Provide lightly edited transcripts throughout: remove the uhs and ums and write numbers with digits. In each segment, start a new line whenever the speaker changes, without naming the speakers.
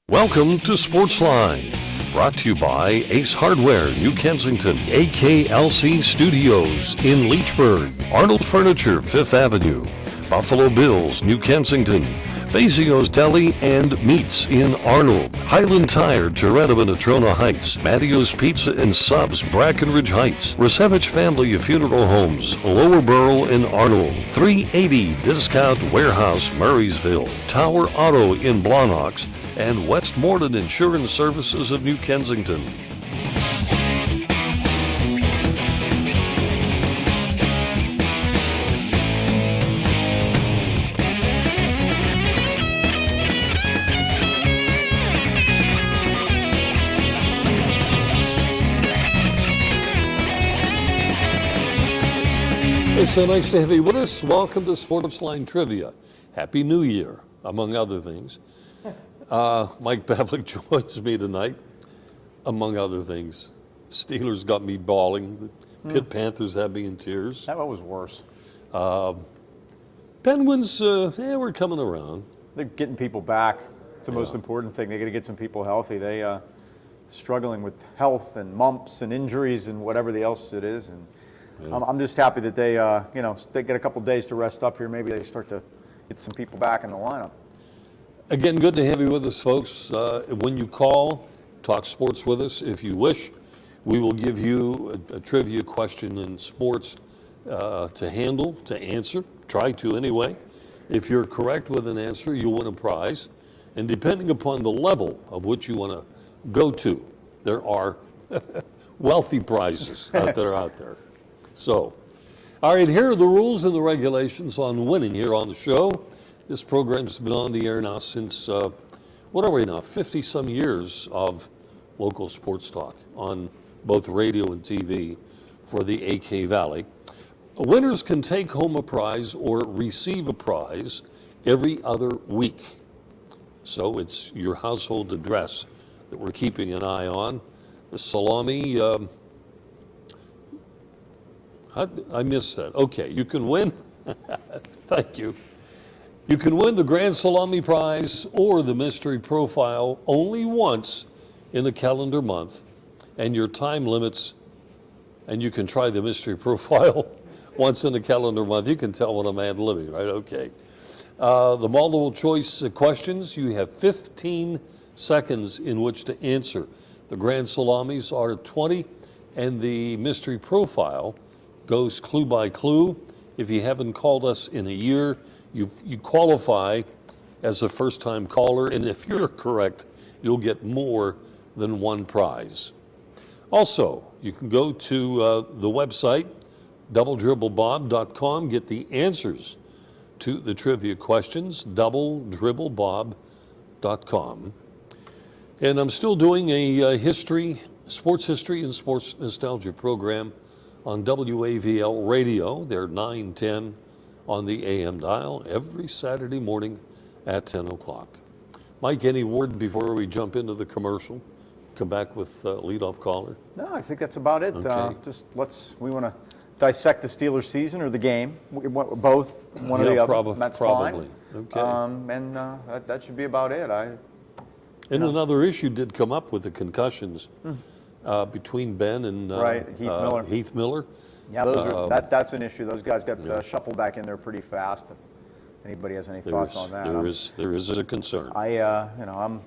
Welcome to Sportsline, brought to you by Ace Hardware, New Kensington, AKLC Studios in Leechburg, Arnold Furniture, 5th Avenue, Buffalo Bills, New Kensington, Fazio's Deli and Meats in Arnold, Highland Tire, Toretta and Natrona Heights, Mattio's Pizza and Subs, Brackenridge Heights, Resevich Family Funeral Homes, Lower Borough in Arnold, 380 Discount Warehouse, Murraysville, Tower Auto in Blawnox, and Westmoreland Insurance Services of New Kensington. It's so nice to have you with us. Welcome to Sportsline Trivia. Happy New Year, among other things. Mike Pavlik joins me tonight, among other things. Steelers got me bawling. The Pitt Panthers had me in tears.
That was worse.
Penguins, we're coming around.
They're getting people back. It's the most important thing. They got to get some people healthy. They struggling with health and mumps and injuries and whatever else it is. And I'm just happy that they, they get a couple days to rest up here. Maybe they start to get some people back in the lineup.
Again, good to have you with us, folks. When you call, talk sports with us if you wish. We will give you a trivia question in sports to handle, to answer. Try to anyway. If you're correct with an answer, you'll win a prize. And depending upon the level of which you want to go to, there are wealthy prizes that are out there. So, all right, here are the rules and the regulations on winning here on the show. This program's been on the air now since, 50-some years of local sports talk on both radio and TV for the AK Valley. Winners can take home a prize or receive a prize every other week. So it's your household address that we're keeping an eye on. The salami, I missed that. Okay, you can win. Thank you. You can win the Grand Salami Prize or the Mystery Profile only once in the calendar month, and your time limits, and you can try the Mystery Profile once in the calendar month. You can tell when I'm ad-libbing, right? Okay. The multiple choice questions, you have 15 seconds in which to answer. The Grand Salamis are 20, and the Mystery Profile goes clue by clue. If you haven't called us in a year, you qualify as a first-time caller, and if you're correct, you'll get more than one prize. Also, you can go to the website, doubledribblebob.com, get the answers to the trivia questions, doubledribblebob.com. And I'm still doing a sports history and sports nostalgia program on WAVL Radio. They're 9:10 on the AM dial every Saturday morning at 10 o'clock. Mike, any word before we jump into the commercial? Come back with leadoff caller?
No, I think that's about it.
Okay.
We want to dissect the Steelers season or the game. Both, one or the other. That's
probably.
Fine.
Okay.
That should be about it.
Another issue did come up with the concussions between Ben and Heath Miller.
Yeah, that's an issue. Those guys got shuffled back in there pretty fast. If anybody has any thoughts on that?
There is a concern.
I'm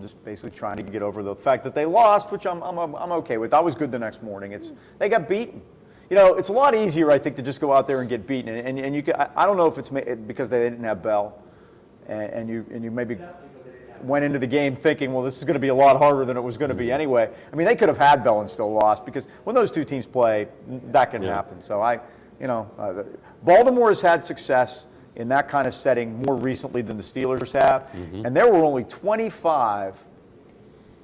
just basically trying to get over the fact that they lost, which I'm okay with. I was good the next morning. They got beaten. It's a lot easier, I think, to just go out there and get beaten. And you can, I don't know if it's because they didn't have Bell, and you maybe went into the game thinking, well, this is going to be a lot harder than it was going to be anyway. I mean, they could have had Bell and still lost, because when those two teams play, that can happen. So Baltimore has had success in that kind of setting more recently than the Steelers have, and there were only 25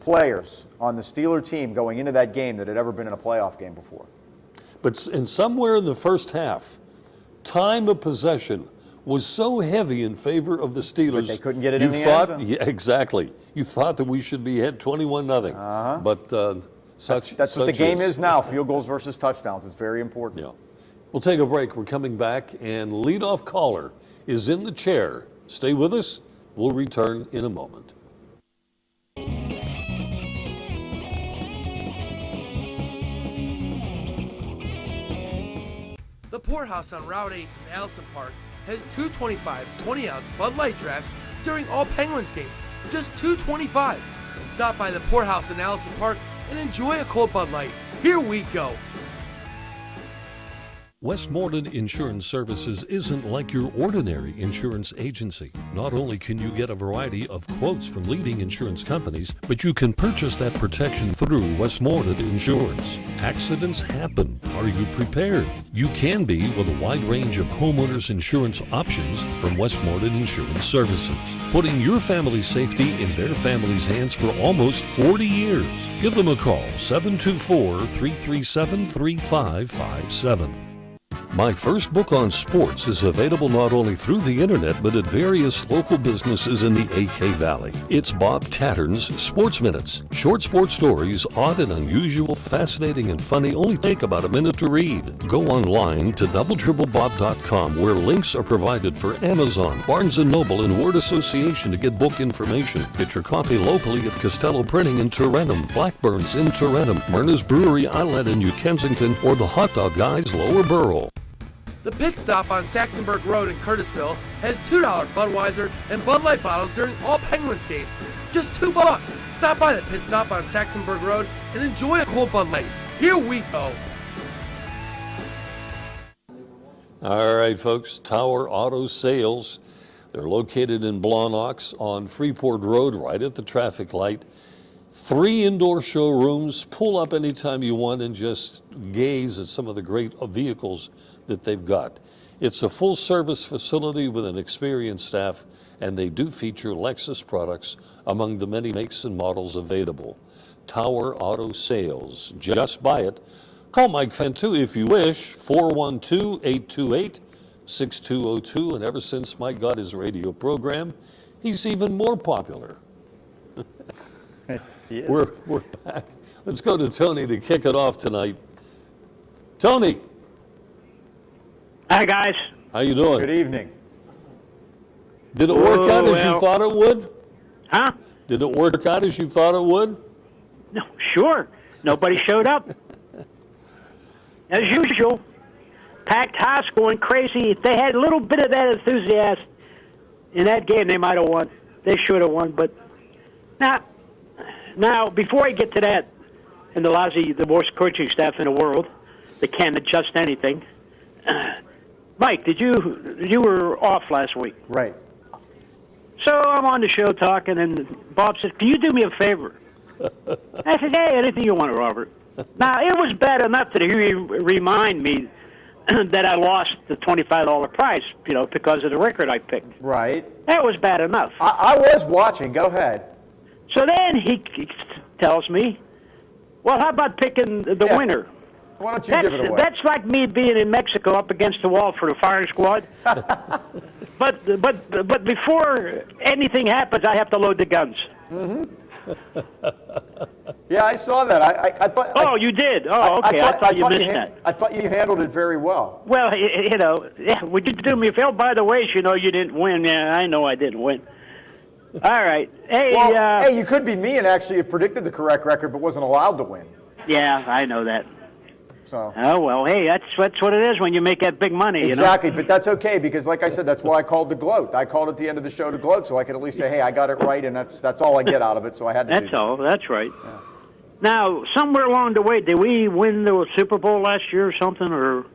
players on the Steeler team going into that game that had ever been in a playoff game before.
But somewhere in the first half, time of possession was so heavy in favor of the Steelers.
But they couldn't get it in the end zone.
Yeah, exactly. You thought that we should be ahead 21-0. But
that's what the game is now, field goals versus touchdowns. It's very important.
Yeah. We'll take a break. We're coming back, and leadoff caller is in the chair. Stay with us. We'll return in a moment.
Poorhouse on Route 8 in Allison Park has two 25 20-ounce Bud Light drafts during all Penguins games. Just $2.25. Stop by the Poorhouse in Allison Park and enjoy a cold Bud Light. Here we go.
Westmoreland Insurance Services isn't like your ordinary insurance agency. Not only can you get a variety of quotes from leading insurance companies, but you can purchase that protection through Westmoreland Insurance. Accidents happen. Are you prepared? You can be with a wide range of homeowners insurance options from Westmoreland Insurance Services, putting your family's safety in their family's hands for almost 40 years. Give them a call, 724-337-3557. My First Book on Sports is available not only through the internet, but at various local businesses in the AK Valley. It's Bob Tattern's Sports Minutes. Short sports stories, odd and unusual, fascinating and funny, only take about a minute to read. Go online to doubletripplebob.com, where links are provided for Amazon, Barnes & Noble, and Word Association to get book information. Get your copy locally at Costello Printing in Tarentum, Blackburn's in Tarentum, Myrna's Brewery Outlet in New Kensington, or the Hot Dog Guys Lower Borough.
The Pit Stop on Saxonburg Road in Curtisville has $2 Budweiser and Bud Light bottles during all Penguins games. Just $2. Stop by the Pit Stop on Saxonburg Road and enjoy a cold Bud Light. Here we go.
All right, folks, Tower Auto Sales. They're located in Blawnox on Freeport Road, right at the traffic light. 3 indoor showrooms. Pull up anytime you want and just gaze at some of the great vehicles that they've got. It's a full-service facility with an experienced staff, and they do feature Lexus products among the many makes and models available. Tower Auto Sales. Just buy it. Call Mike Fentu if you wish, 412-828-6202, and ever since Mike got his radio program, he's even more popular. We're back. Let's go to Tony to kick it off tonight. Tony.
Hi, guys.
How you doing?
Good evening.
Did it work out as you thought it would?
Huh?
Did it work out as you thought it would?
No, sure. Nobody showed up. As usual, packed house going crazy. If they had a little bit of that enthusiasm in that game, they might have won. They should have won, but now, before I get to that, and the worst coaching staff in the world, they can't adjust anything. Mike, you were off last week.
Right.
So I'm on the show talking, and Bob said, "Can you do me a favor?" I said, "Hey, anything you want, Robert." Now, it was bad enough that he remind me that I lost the $25 prize, because of the record I picked.
Right.
That was bad enough.
I was watching. Go ahead.
So then he tells me, "Well, how about picking the winner?"
Why don't you give it away?
That's like me being in Mexico up against the wall for the firing squad. but before anything happens, I have to load the guns.
Mm-hmm. Yeah, I saw that. I thought.
Oh, you did? Oh, okay. I thought you missed that.
I thought you handled it very well.
Well, would you do me a favor? By the way, you didn't win. Yeah, I know I didn't win. All right. Hey,
hey, you could be me and actually have predicted the correct record, but wasn't allowed to win.
Yeah, I know that.
So.
Oh, well, hey, that's what it is when you make that big money,
Exactly, but that's okay because, like I said, that's why I called to gloat. I called at the end of the show to gloat so I could at least say, hey, I got it right, and that's all I get out of it, so I had to do that.
That's all. That's right. Yeah. Now, somewhere along the way, did we win the Super Bowl last year or something, or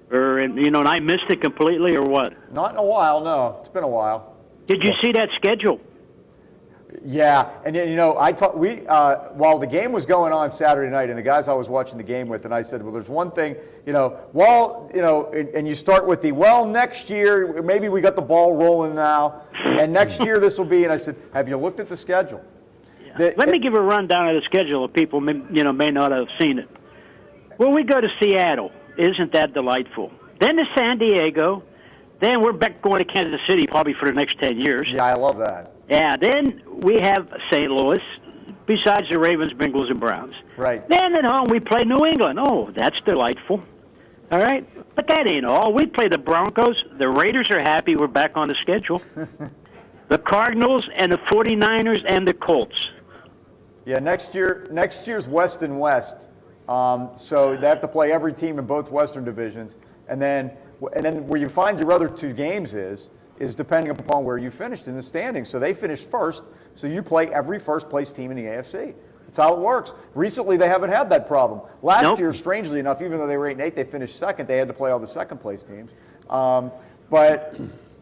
and I missed it completely, or what?
Not in a while, no. It's been a while.
Did you see that schedule?
Yeah, and while the game was going on Saturday night, and the guys I was watching the game with, and I said, well, there's one thing, and you start with next year, maybe we got the ball rolling now, and next year this will be, and I said, have you looked at the schedule?
Yeah. Let me give a rundown of the schedule if people may not have seen it. Well, we go to Seattle. Isn't that delightful? Then to San Diego. Then we're back going to Kansas City probably for the next 10 years.
Yeah, I love that.
Yeah, then we have St. Louis, besides the Ravens, Bengals, and Browns.
Right.
Then at home we play New England. Oh, that's delightful. All right? But that ain't all. We play the Broncos. The Raiders are happy we're back on the schedule. The Cardinals and the 49ers and the Colts.
Yeah, next year's West and West. So they have to play every team in both Western divisions. And then where you find your other two games is depending upon where you finished in the standings. So they finished first, so you play every first-place team in the AFC. That's how it works. Recently, they haven't had that problem. Last year, strangely enough, even though they were 8-8, they finished second. They had to play all the second-place teams. But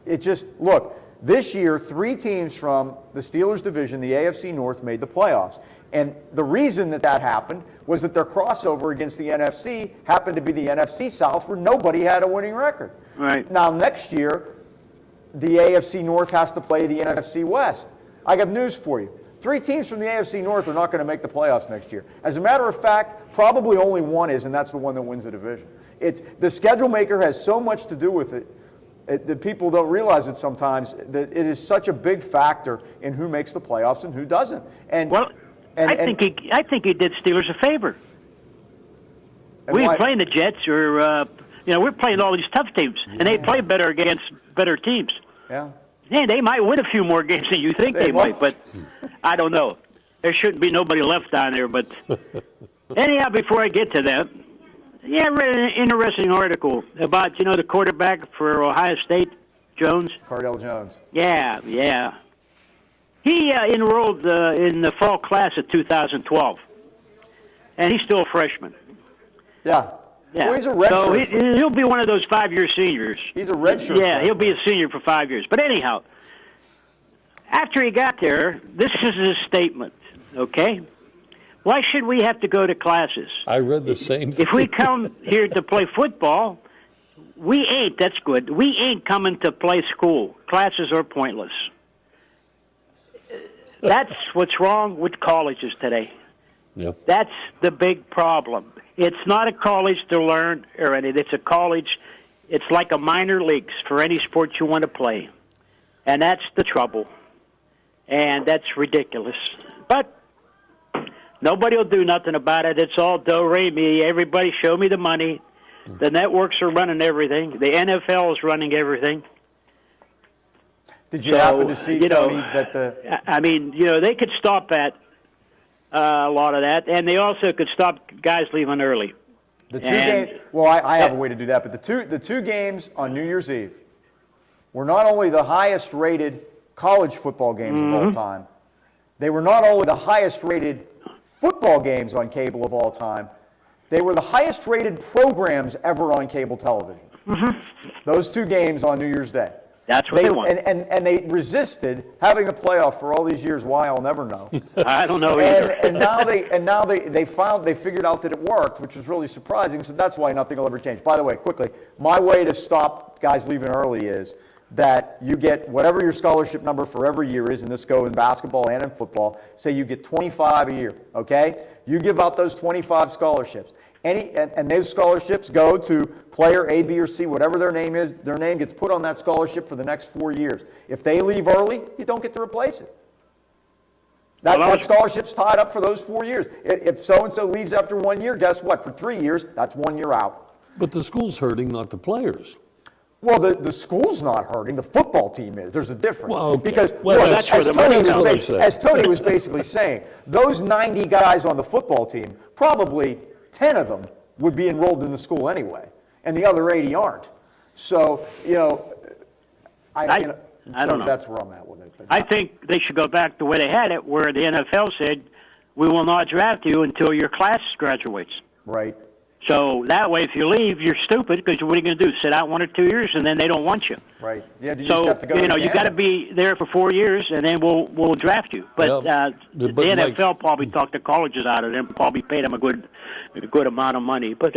it just, look, this year, 3 teams from the Steelers division, the AFC North, made the playoffs. And the reason that happened was that their crossover against the NFC happened to be the NFC South, where nobody had a winning record.
Right.
Now, next year, the AFC North has to play the NFC West. I got news for you. 3 teams from the AFC North are not going to make the playoffs next year. As a matter of fact, probably only one is, and that's the one that wins the division. The schedule maker has so much to do with it that people don't realize it sometimes, that it is such a big factor in who makes the playoffs and who doesn't. And
I think he did Steelers a favor. We were playing the Jets, or we're playing all these tough teams, and they play better against better teams.
Yeah.
Yeah, they might win a few more games than you think they might, but I don't know. There shouldn't be nobody left down there. But anyhow, before I get to that, I read an interesting article about the quarterback for Ohio State, Jones.
Cardell Jones.
Yeah. He enrolled in the fall class of 2012, and he's still a freshman.
Yeah.
Yeah.
Well, he's a redshirt.
So he'll be one of those 5-year seniors.
He's a redshirt.
Yeah,
freshman.
he'll be a senior for 5 years. But anyhow, after he got there, this is his statement, okay? Why should we have to go to classes?
I read the same thing.
If we come here to play football, that's good. We ain't coming to play school. Classes are pointless. That's what's wrong with colleges today.
Yeah.
That's the big problem. It's not a college to learn or anything. It's a college. It's like a minor leagues for any sport you want to play. And that's the trouble. And that's ridiculous. But nobody will do nothing about it. It's all do-re-mi. Everybody show me the money. The networks are running everything. The NFL is running everything.
Did you happen to see, Tony, that the...
I mean, they could stop that. A lot of that, and they also could stop guys leaving early.
The 2 games. Well, I have a way to do that, but the two games on New Year's Eve were not only the highest-rated college football games of all time. They were not only the highest-rated football games on cable of all time. They were the highest-rated programs ever on cable television. Those 2 games on New Year's Day.
That's what they want.
And they resisted having a playoff for all these years. Why, I'll never know.
I don't know either.
And now they figured out that it worked, which was really surprising. So that's why nothing will ever change. By the way, quickly, my way to stop guys leaving early is that you get whatever your scholarship number for every year is, and this goes in basketball and in football. Say you get 25 a year. Okay, you give out those 25 scholarships. And those scholarships go to player A, B, or C, whatever their name is. Their name gets put on that scholarship for the next 4 years. If they leave early, you don't get to replace it. That scholarship's tied up for those 4 years. If so-and-so leaves after 1 year, guess what? For 3 years, that's 1 year out.
But the school's hurting, not the players.
Well, the school's not hurting. The football team is. There's a difference.
Well, okay.
Because
that's
as,
where the
Tony
money's
was
what I'm
as Tony was basically saying, those 90 guys on the football team, probably 10 of them would be enrolled in the school anyway, and the other 80 aren't. So, I don't know. That's where I'm at with it. But
I think they should go back the way they had it, where the NFL said, we will not draft you until your class graduates.
Right.
So that way, if you leave, you're stupid, because what are you going to do, sit out 1 or 2 years, and then they don't want you?
Right. Yeah, you
so,
just have to go
you got to be there for 4 years, and then we'll draft you. But, the NFL probably talked the colleges out of them, probably paid them a good amount of money. But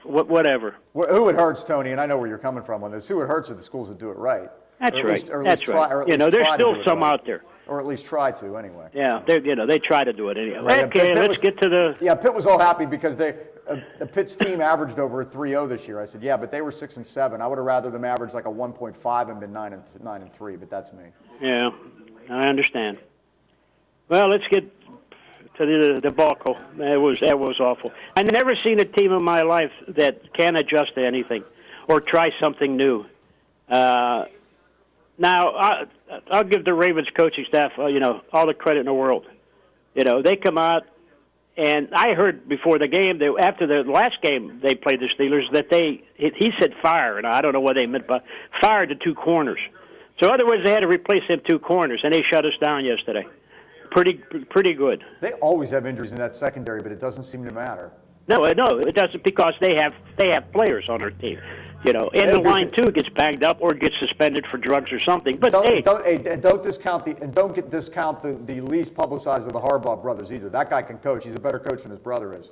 whatever.
Who it hurts, Tony, and I know where you're coming from on this, who it hurts are the schools that do it right.
That's right. That's right. There's still some out there.
Or at least try to, anyway.
Yeah, they try to do it anyway.
Right.
Okay, let's get to the...
Yeah, Pitt was all happy because Pitt's team averaged over a 3-0 this year. I said, yeah, but they were 6-7. I would have rather them average like a 1.5 and been 9-3, but that's me.
Yeah, I understand. Well, let's get to the debacle. That was awful. I've never seen a team in my life that can adjust to anything or try something new. Now, I'll give the Ravens coaching staff, all the credit in the world. They come out And I heard before the game, after the last game they played the Steelers, that he said fire, and I don't know what they meant by fire the two corners. So otherwise they had to replace them two corners, and they shut us down yesterday. Pretty good.
They always have injuries in that secondary, but it doesn't seem to matter.
No, it doesn't, because they have players on their team. You know, and the line too gets banged up or gets suspended for drugs or something. But
don't discount the least publicized of the Harbaugh brothers either. That guy can coach. He's a better coach than his brother is.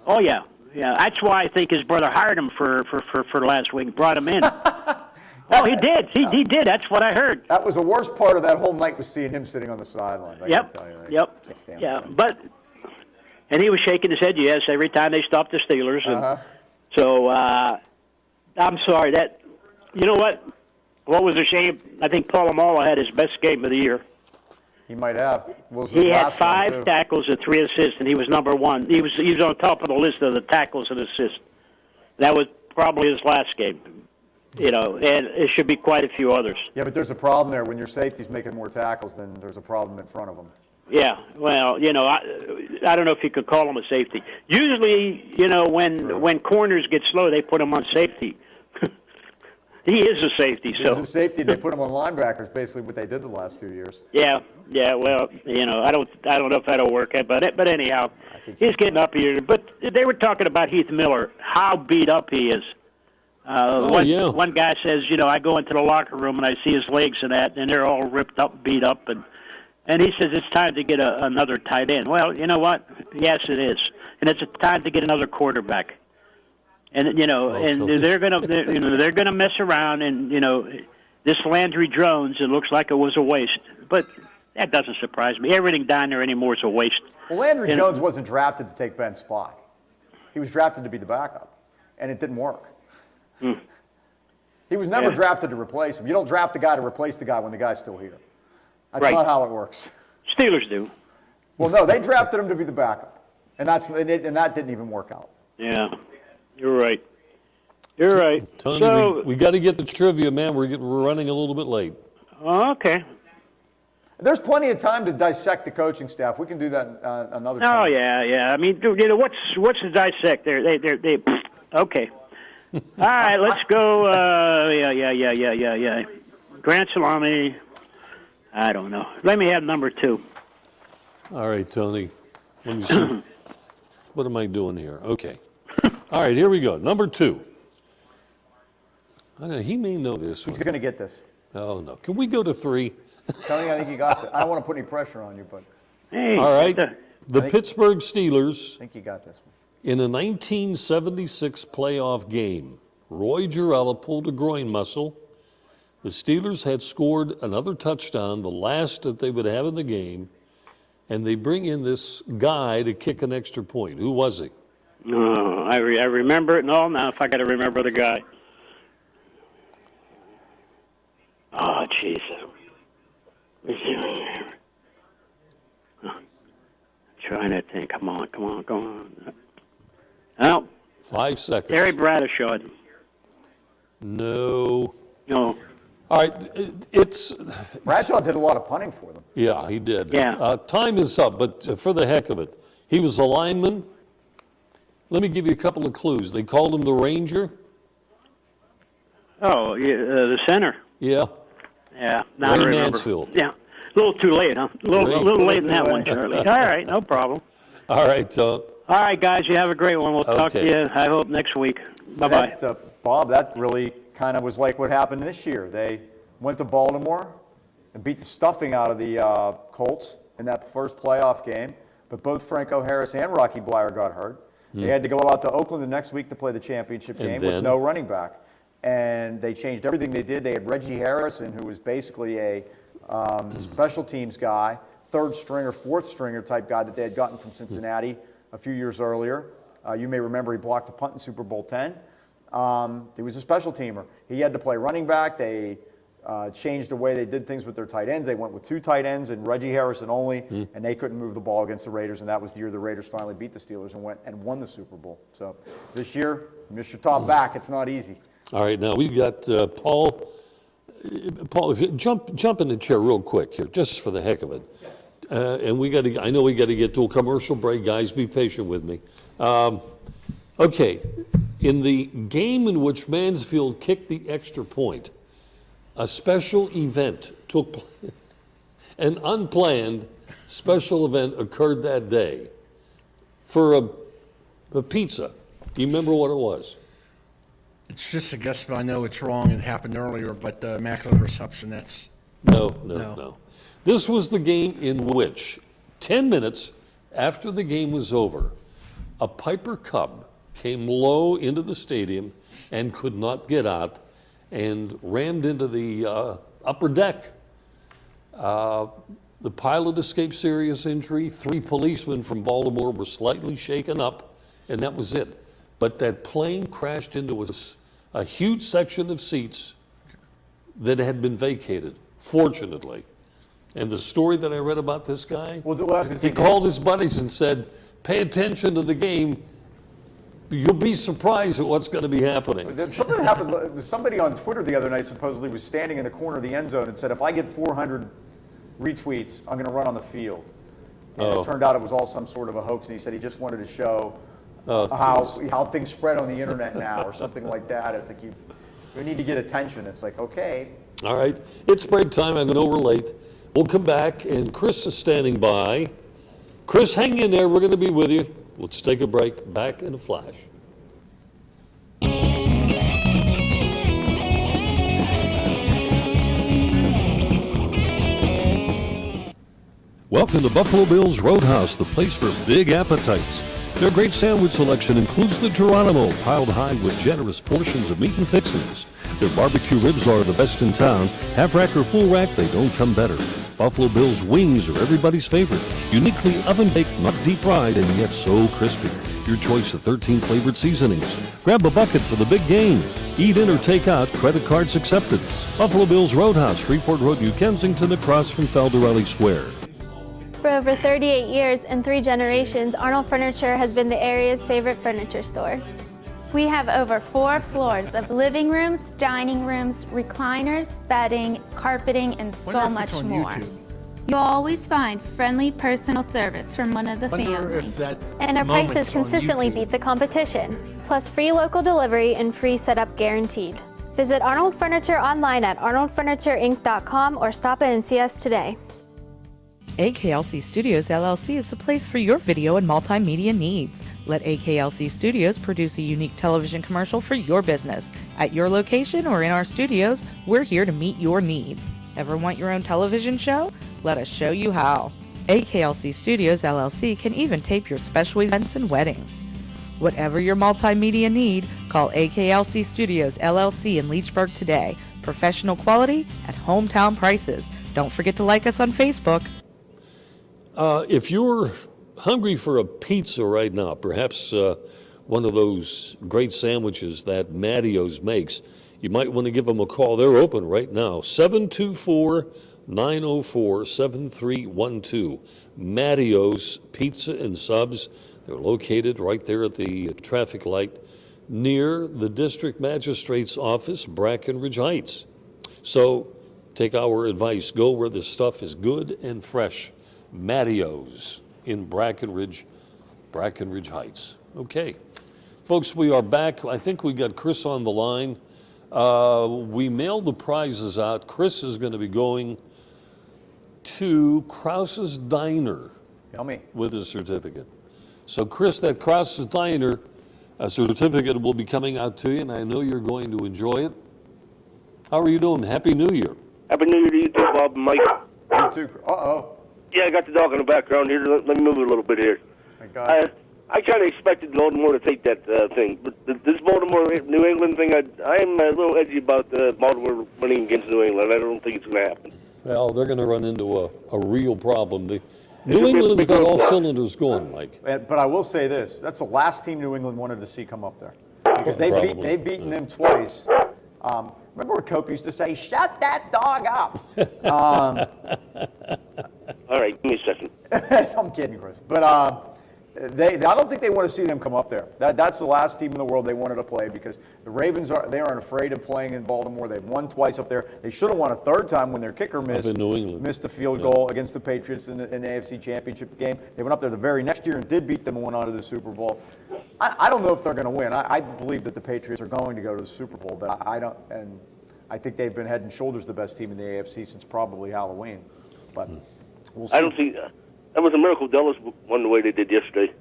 Oh yeah. That's why I think his brother hired him for last week. Brought him in. Oh, he did. He did. That's what I heard.
That was the worst part of that whole night, was seeing him sitting on the sidelines. I can tell you.
Yeah. And he was shaking his head yes every time they stopped the Steelers. And so. I'm sorry you know what was a shame? I think Polamalu had his best game of the year.
He might have.
He had 5 tackles and 3 assists, and he was number 1. He was on top of the list of the tackles and assists. That was probably his last game. You know, and it should be quite a few others.
Yeah, but there's a problem there. When your safety's making more tackles, then there's a problem in front of them.
Yeah, well, you know, I don't know if you could call him a safety. Usually, you know, when corners get slow, they put him on safety. He is a safety.
He's a safety. They put him on linebackers. Basically, what they did the last 2 years.
Yeah. Well, you know, I don't know if that'll work. But anyhow, he's getting up here. But they were talking about Heath Miller, how beat up he is. One guy says, you know, I go into the locker room and I see his legs and they're all ripped up, beat up, and he says it's time to get another tight end. Well, you know what? Yes, it is, and it's time to get another quarterback. And you know, they're gonna mess around, and you know, this Landry Jones. It looks like it was a waste, but that doesn't surprise me. Everything down there anymore is a waste.
Well, Landry Jones wasn't drafted to take Ben's spot. He was drafted to be the backup, and it didn't work. He was never drafted to replace him. You don't draft a guy to replace the guy when the guy's still here. That's not how it works.
Steelers do.
Well, no, they drafted him to be the backup, and that didn't even work out.
Yeah, you're right. You're right.
Tony, we got to get the trivia, man. We're running a little bit late.
Okay.
There's plenty of time to dissect the coaching staff. We can do that another time.
Oh yeah. I mean, you know, what's to dissect? They okay. All right, let's go. Yeah. Grant Salami. I don't know. Let me have number 2.
All right, Tony. Let me see. What am I doing here? Okay. All right, here we go. Number 2. I don't know, he may know this.
He's going to get this.
Oh, no. Can we go to 3?
Tony, I think you got it. I don't want to put any pressure on you, but.
Hey,
all right. The Pittsburgh Steelers.
I think you got this one.
In a 1976 playoff game, Roy Girella pulled a groin muscle. The Steelers had scored another touchdown, the last that they would have in the game, and they bring in this guy to kick an extra point. Who was he?
Oh, I remember it. No, now if I got to remember the guy. Oh, jeez. Trying to think. Come on. Oh.
5 seconds.
Terry Bradshaw.
No.
No.
All right,
Bradshaw did a lot of punting for them.
Yeah, he did.
Yeah.
Time is up, but for the heck of it, he was a lineman. Let me give you a couple of clues. They called him the Ranger.
Oh, the center.
Yeah.
Yeah, now I remember.
Mansfield.
Yeah, a little too late, huh? A little late in that one, Charlie. All right, no problem.
All right.
All right, guys, you have a great one. We'll talk to you, I hope, next week. Bye-bye.
Bob, that really kind of was like what happened this year. They went to Baltimore and beat the stuffing out of the Colts in that first playoff game, but both Franco Harris and Rocky Bleier got hurt. They had to go out to Oakland the next week to play the championship game with no running back. And they changed everything they did. They had Reggie Harrison, who was basically a special teams guy, third stringer, fourth stringer type guy that they had gotten from Cincinnati a few years earlier. You may remember he blocked a punt in Super Bowl X. He was a special teamer. He had to play running back. They changed the way they did things with their tight ends. They went with 2 tight ends and Reggie Harrison only, and they couldn't move the ball against the Raiders, and that was the year the Raiders finally beat the Steelers and went and won the Super Bowl. So this year, you miss your top back. It's not easy.
All right, now we've got Paul. Paul, if you jump in the chair real quick here, just for the heck of it. And I know we got to get to a commercial break. Guys, be patient with me. Okay, in the game in which Mansfield kicked the extra point, a special event took place. An unplanned special event occurred that day for a pizza. Do you remember what it was?
It's just a guess, but I know it's wrong. It happened earlier, but the Immaculate Reception, that's...
No. This was the game in which, 10 minutes after the game was over, a Piper Cub came low into the stadium and could not get out and rammed into the upper deck. The pilot escaped serious injury. 3 policemen from Baltimore were slightly shaken up, and that was it. But that plane crashed into a huge section of seats that had been vacated, fortunately. And the story that I read about this guy, he called his buddies and said, pay attention to the game. You'll be surprised at what's going to be happening.
Something happened. Somebody on Twitter the other night supposedly was standing in the corner of the end zone and said, if I get 400 retweets, I'm going to run on the field. And it turned out it was all some sort of a hoax, and he said he just wanted to show how things spread on the internet now or something like that. It's like you need to get attention. It's like, okay.
All right. It's break time. I know we're late. We'll come back, and Chris is standing by. Chris, hang in there. We're going to be with you. Let's take a break. Back in a flash. Welcome to Buffalo Bill's Roadhouse, the place for big appetites. Their great sandwich selection includes the Geronimo, piled high with generous portions of meat and fixings. Their barbecue ribs are the best in town. Half rack or full rack, they don't come better. Buffalo Bill's wings are everybody's favorite. Uniquely oven-baked, not deep-fried, and yet so crispy. Your choice of 13 flavored seasonings. Grab a bucket for the big game. Eat in or take out, credit cards accepted. Buffalo Bill's Roadhouse, Freeport Road, New Kensington, across from Felderelli Square.
For over 38 years and 3 generations, Arnold Furniture has been the area's favorite furniture store. We have over 4 floors of living rooms, dining rooms, recliners, bedding, carpeting, and so much more. You'll always find friendly personal service from one of the family. And our prices consistently beat the competition. Plus free local delivery and free setup guaranteed. Visit Arnold Furniture online at arnoldfurnitureinc.com or stop in and see us today.
AKLC Studios LLC is the place for your video and multimedia needs. Let AKLC Studios produce a unique television commercial for your business. At your location or in our studios, we're here to meet your needs. Ever want your own television show? Let us show you how. AKLC Studios LLC can even tape your special events and weddings. Whatever your multimedia need, call AKLC Studios LLC in Leechburg today. Professional quality at hometown prices. Don't forget to like us on Facebook.
If you're hungry for a pizza right now, perhaps one of those great sandwiches that Mattio's makes, you might want to give them a call. They're open right now, 724-904-7312. Mattio's Pizza and Subs. They're located right there at the traffic light near the District Magistrate's office, Brackenridge Heights. So take our advice. Go where the stuff is good and fresh. Mattio's in Brackenridge Heights. Okay. Folks, we are back. I think we got Chris on the line. We mailed the prizes out. Chris is going to be going to Krause's Diner.
Yummy.
With his certificate. So, Chris, that Krause's Diner certificate will be coming out to you, and I know you're going to enjoy it. How are you doing? Happy New Year.
Happy New Year to you too, Bob and Mike.
You too. Uh-oh.
Yeah, I got the dog in the background here. Let me move it a little bit here.
My God.
I kind of expected Baltimore to take that thing, but this Baltimore-New England thing, I am a little edgy about Baltimore winning against New England. I don't think it's going to happen.
Well, they're going to run into a real problem. New England's got all cylinders going, Mike.
But I will say this. That's the last team New England wanted to see come up there. Because they've beaten them twice. Remember what Cope used to say, shut that dog up.
All right, give me a second.
I'm kidding, Chris. But I don't think they want to see them come up there. That's the last team in the world they wanted to play because the Ravens aren't afraid of playing in Baltimore. They've won twice up there. They should have won a third time when their kicker missed a field goal against the Patriots in the AFC Championship game. They went up there the very next year and did beat them and went on to the Super Bowl. I don't know if they're going to win. I believe that the Patriots are going to go to the Super Bowl, but I don't. And I think they've been head and shoulders the best team in the AFC since probably Halloween. But we'll see.
I don't see. That was a miracle Dallas won the way they did yesterday.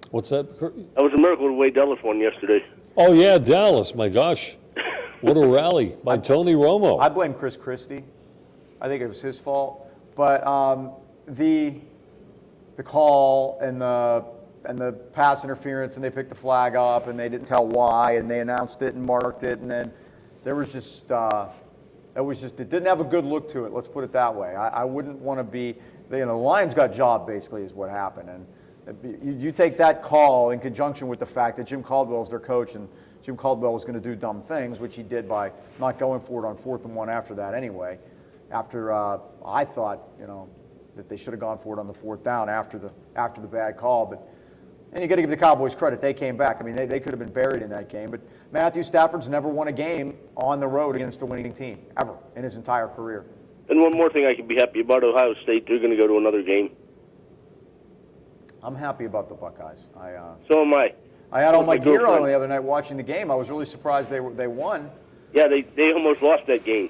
What's that?
That was a miracle the way Dallas won yesterday.
Oh, yeah, Dallas. My gosh. What a rally by Tony Romo.
I blame Chris Christie. I think it was his fault. But the call and the pass interference, and they picked the flag up, and they didn't tell why, and they announced it and marked it, and then there was just it didn't have a good look to it. Let's put it that way. I wouldn't want to be. The Lions got jobbed, basically, is what happened. And you take that call in conjunction with the fact that Jim Caldwell is their coach, and Jim Caldwell was going to do dumb things, which he did by not going for it on 4th and 1 after that anyway. After I thought, that they should have gone for it on the 4th down after the bad call. And you got to give the Cowboys credit. They came back. I mean, they could have been buried in that game. But Matthew Stafford's never won a game on the road against a winning team, ever, in his entire career.
And one more thing I can be happy about, Ohio State, they're going to go to another game.
I'm happy about the Buckeyes.
So am I.
I had all my gear on the other night watching the game. I was really surprised they won.
Yeah, they almost lost that game.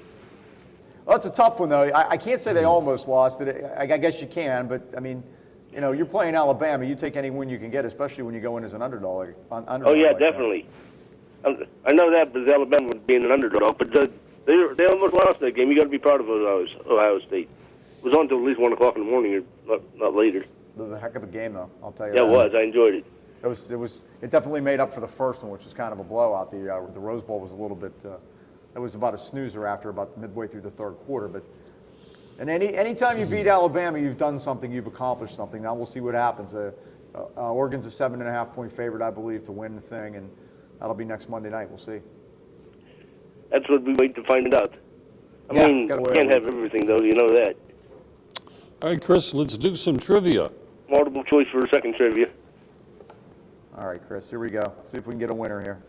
Well, that's a tough one, though. I can't say they almost lost it. I guess you can, but, I mean, you're playing Alabama. You take any win you can get, especially when you go in as an underdog.
Oh, yeah, definitely. I know that, but Alabama being an underdog, but they almost lost that game. You got to be proud of Ohio State. It was on until at least 1 o'clock in the morning, or not later.
It was a heck of a game, though. I'll tell you.
Yeah, it was. I enjoyed it.
It definitely made up for the first one, which was kind of a blowout. The Rose Bowl was a little bit. It was about a snoozer after about midway through the third quarter. But and anytime you beat Alabama, you've done something. You've accomplished something. Now we'll see what happens. Oregon's a 7.5-point favorite, I believe, to win the thing, and that'll be next Monday night. We'll see.
That's what we wait to find out. I mean, you can't have everything, though. You know that.
All right, Chris, let's do some trivia.
Multiple choice for a second trivia.
All right, Chris, here we go. See if we can get a winner here.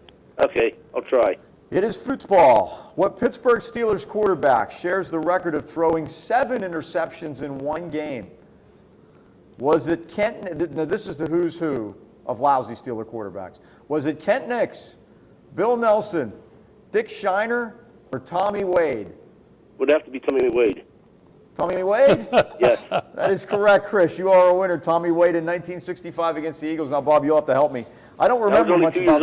Okay, I'll try.
It is football. What Pittsburgh Steelers quarterback shares the record of throwing 7 interceptions in one game? Was it Kent? Now, this is the who's who of lousy Steeler quarterbacks. Was it Kent Nix, Bill Nelson, Dick Shiner, or Tommy Wade?
Would have to be Tommy Wade.
Tommy Wade?
Yes.
That is correct, Chris. You are a winner. Tommy Wade in 1965 against the Eagles. Now, Bob, you'll have to help me. I don't remember much about.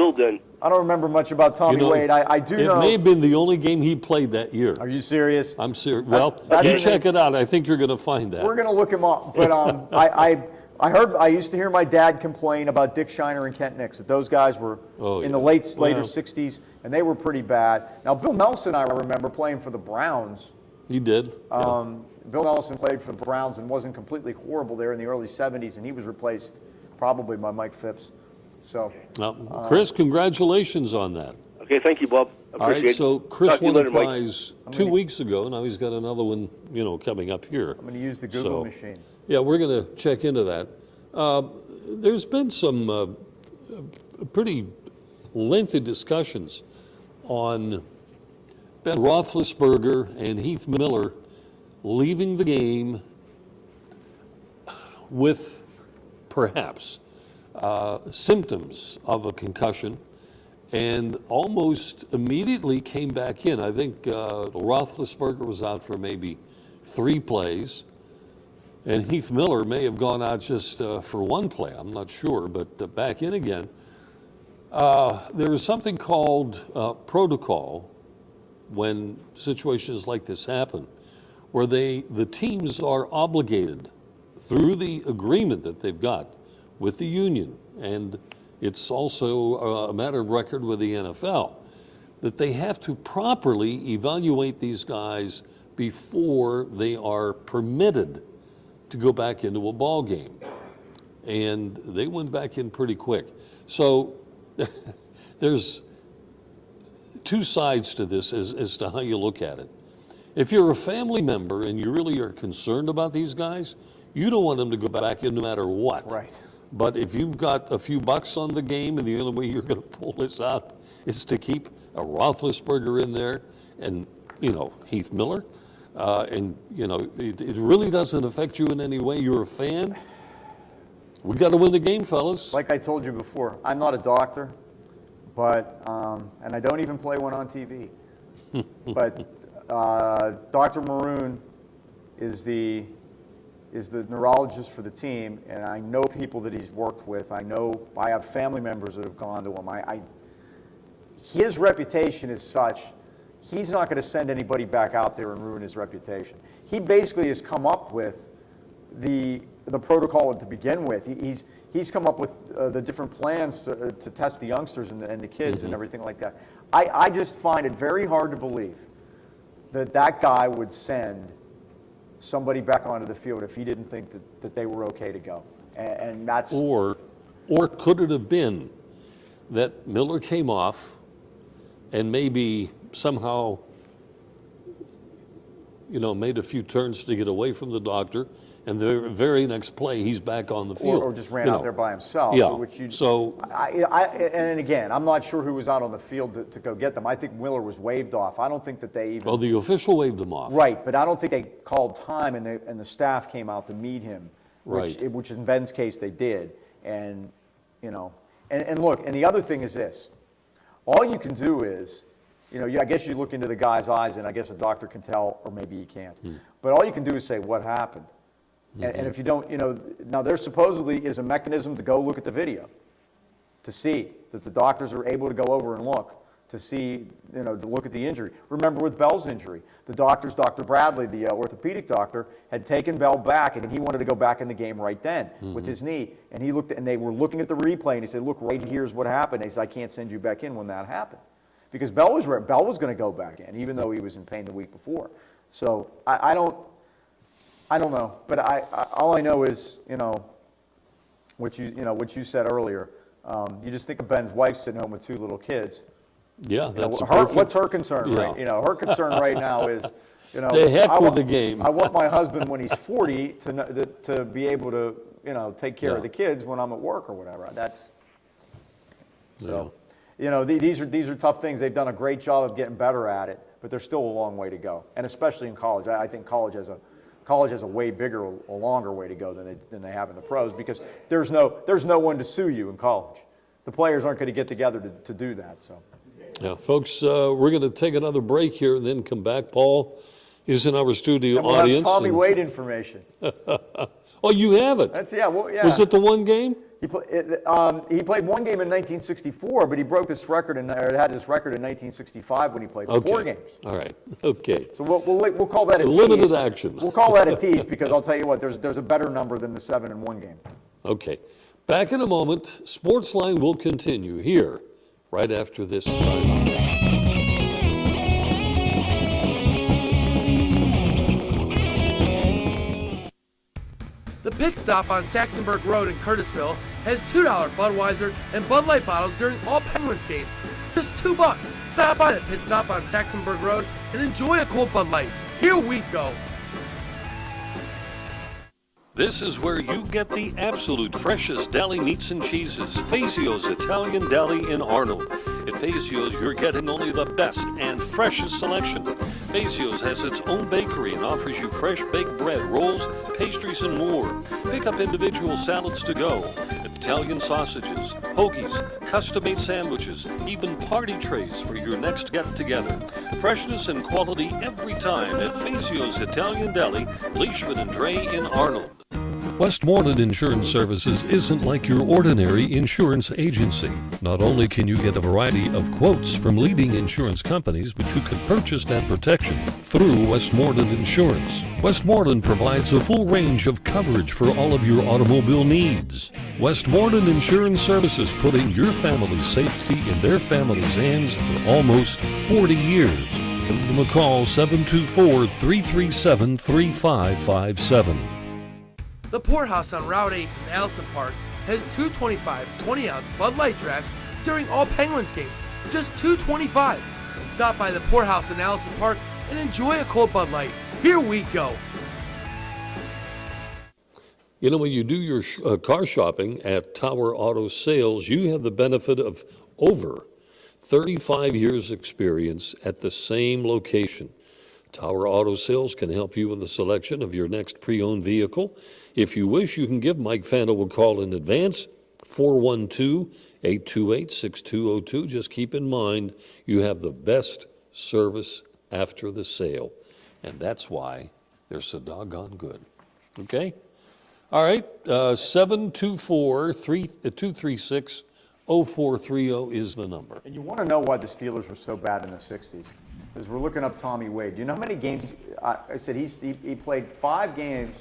I don't remember much about Tommy Wade. I do know.
It may have been the only game he played that year.
Are you serious?
I'm serious. Well, you check it out. I think you're going to find that.
We're going to look him up. But I used to hear my dad complain about Dick Shiner and Kent Nix, that those guys were in the later 60s, and they were pretty bad. Now, Bill Nelson, I remember playing for the Browns.
He did.
Bill Nelson played for the Browns and wasn't completely horrible there in the early 70s, and he was replaced probably by Mike Phipps. So,
Chris, congratulations on that.
Okay, thank you, Bob.
All right, so Chris won a prize 2 weeks ago. Now he's got another one, coming up here.
I'm going to use the Google machine.
Yeah, we're going to check into that. There's been some pretty lengthy discussions on Ben Roethlisberger and Heath Miller leaving the game with perhaps symptoms of a concussion, and almost immediately came back in. I think Roethlisberger was out for maybe 3 plays, and Heath Miller may have gone out just for 1 play. I'm not sure, but back in again. There is something called protocol when situations like this happen, where the teams are obligated through the agreement that they've got with the union, and it's also a matter of record with the NFL, that they have to properly evaluate these guys before they are permitted to go back into a ball game. And they went back in pretty quick. So there's 2 sides to this as to how you look at it. If you're a family member and you really are concerned about these guys, you don't want them to go back in no matter what.
Right.
But if you've got a few bucks on the game and the only way you're going to pull this out is to keep a Roethlisberger in there and, Heath Miller, and, it really doesn't affect you in any way. You're a fan. We got to win the game, fellas.
Like I told you before, I'm not a doctor, but and I don't even play one on TV. But Dr. Maroon is the neurologist for the team, and I know people that he's worked with. I have family members that have gone to him. His reputation is such, he's not going to send anybody back out there and ruin his reputation. He basically has come up with the protocol to begin with. He's come up with the different plans to test the youngsters and the kids and everything like that. I just find it very hard to believe that guy would send somebody back onto the field if he didn't think that they were okay to go. And that's...
Or could it have been that Miller came off and maybe somehow, made a few turns to get away from the doctor, and the very next play he's back on the field.
Or just ran out there by himself.
Yeah.
And again, I'm not sure who was out on the field to go get them. I think Miller was waved off. I don't think that they even...
Well, the official waved him off.
Right, but I don't think they called time, and the staff came out to meet him, which in Ben's case they did. And, and look, and the other thing is this. All you can do is, I guess you look into the guy's eyes, and I guess a doctor can tell, or maybe he can't. But all you can do is say, what happened? And if you don't, now there supposedly is a mechanism to go look at the video, to see that the doctors are able to go over and look, to see, to look at the injury. Remember with Bell's injury, the doctors, Dr. Bradley, the orthopedic doctor, had taken Bell back, and he wanted to go back in the game right then with his knee. And he looked, and they were looking at the replay, and he said, look, right here's what happened. He said, I can't send you back in when that happened. Because Bell was going to go back in, even though he was in pain the week before. So I don't know, but all I know is, what you said earlier. You just think of Ben's wife sitting home with 2 little kids.
Yeah, that's
what's her concern, right? Her concern right now is,
the heck with the game.
I want my husband when he's 40 to be able to, take care of the kids when I'm at work or whatever. So. These are tough things. They've done a great job of getting better at it, but there's still a long way to go, and especially in college. I think college has a way bigger, a longer way to go than they have in the pros, because there's no one to sue you in college. The players aren't going to get together to do that. So,
yeah, folks, we're going to take another break here and then come back. Paul is in our studio
and we'll
audience.
Have Tommy Wade information.
Oh, you have it.
Yeah.
Was it the one game?
He played one game in 1964, but he broke this record had this record in 1965 when he played 4 games.
All right. Okay.
So we'll call that a tease.
Limited action.
We'll call that a tease, because I'll tell you what, there's a better number than the 7 in 1 game.
Okay. Back in a moment. Sportsline will continue here right after this time.
The Pit Stop on Saxonburg Road in Curtisville has $2 Budweiser and Bud Light bottles during all Penguins games. Just $2. Stop by the Pit Stop on Saxonburg Road and enjoy a cold Bud Light. Here we go.
This is where you get the absolute freshest deli meats and cheeses. Fazio's Italian Deli in Arnold. At Fazio's, you're getting only the best and freshest selection. Fazio's has its own bakery and offers you fresh baked bread, rolls, pastries, and more. Pick up individual salads to go. Italian sausages, hoagies, custom-made sandwiches, even party trays for your next get-together. Freshness and quality every time at Fazio's Italian Deli, Leishman and Dre in Arnold. Westmoreland Insurance Services isn't like your ordinary insurance agency. Not only can you get a variety of quotes from leading insurance companies, but you can purchase that protection through Westmoreland Insurance. Westmoreland provides a full range of coverage for all of your automobile needs. Westmoreland Insurance Services, putting your family's safety in their family's hands for almost 40 years. Give them a call, 724-337-3557.
The Poorhouse on Route 8 in Allison Park has 225 20-ounce Bud Light drafts during all Penguins games. Just $2.25. Stop by the Poorhouse in Allison Park and enjoy a cold Bud Light. Here we go.
You know, when you do your car shopping at Tower Auto Sales, you have the benefit of over 35 years experience at the same location. Tower Auto Sales can help you with the selection of your next pre-owned vehicle. If you wish, you can give Mike Fando a call in advance, 412-828-6202. Just keep in mind, you have the best service after the sale, and that's why they're so doggone good. Okay? All right, 724-236-0430 is the number.
And you want to know why the Steelers were so bad in the 60s. Because we're looking up Tommy Wade. Do you know how many games? I said he played 5 games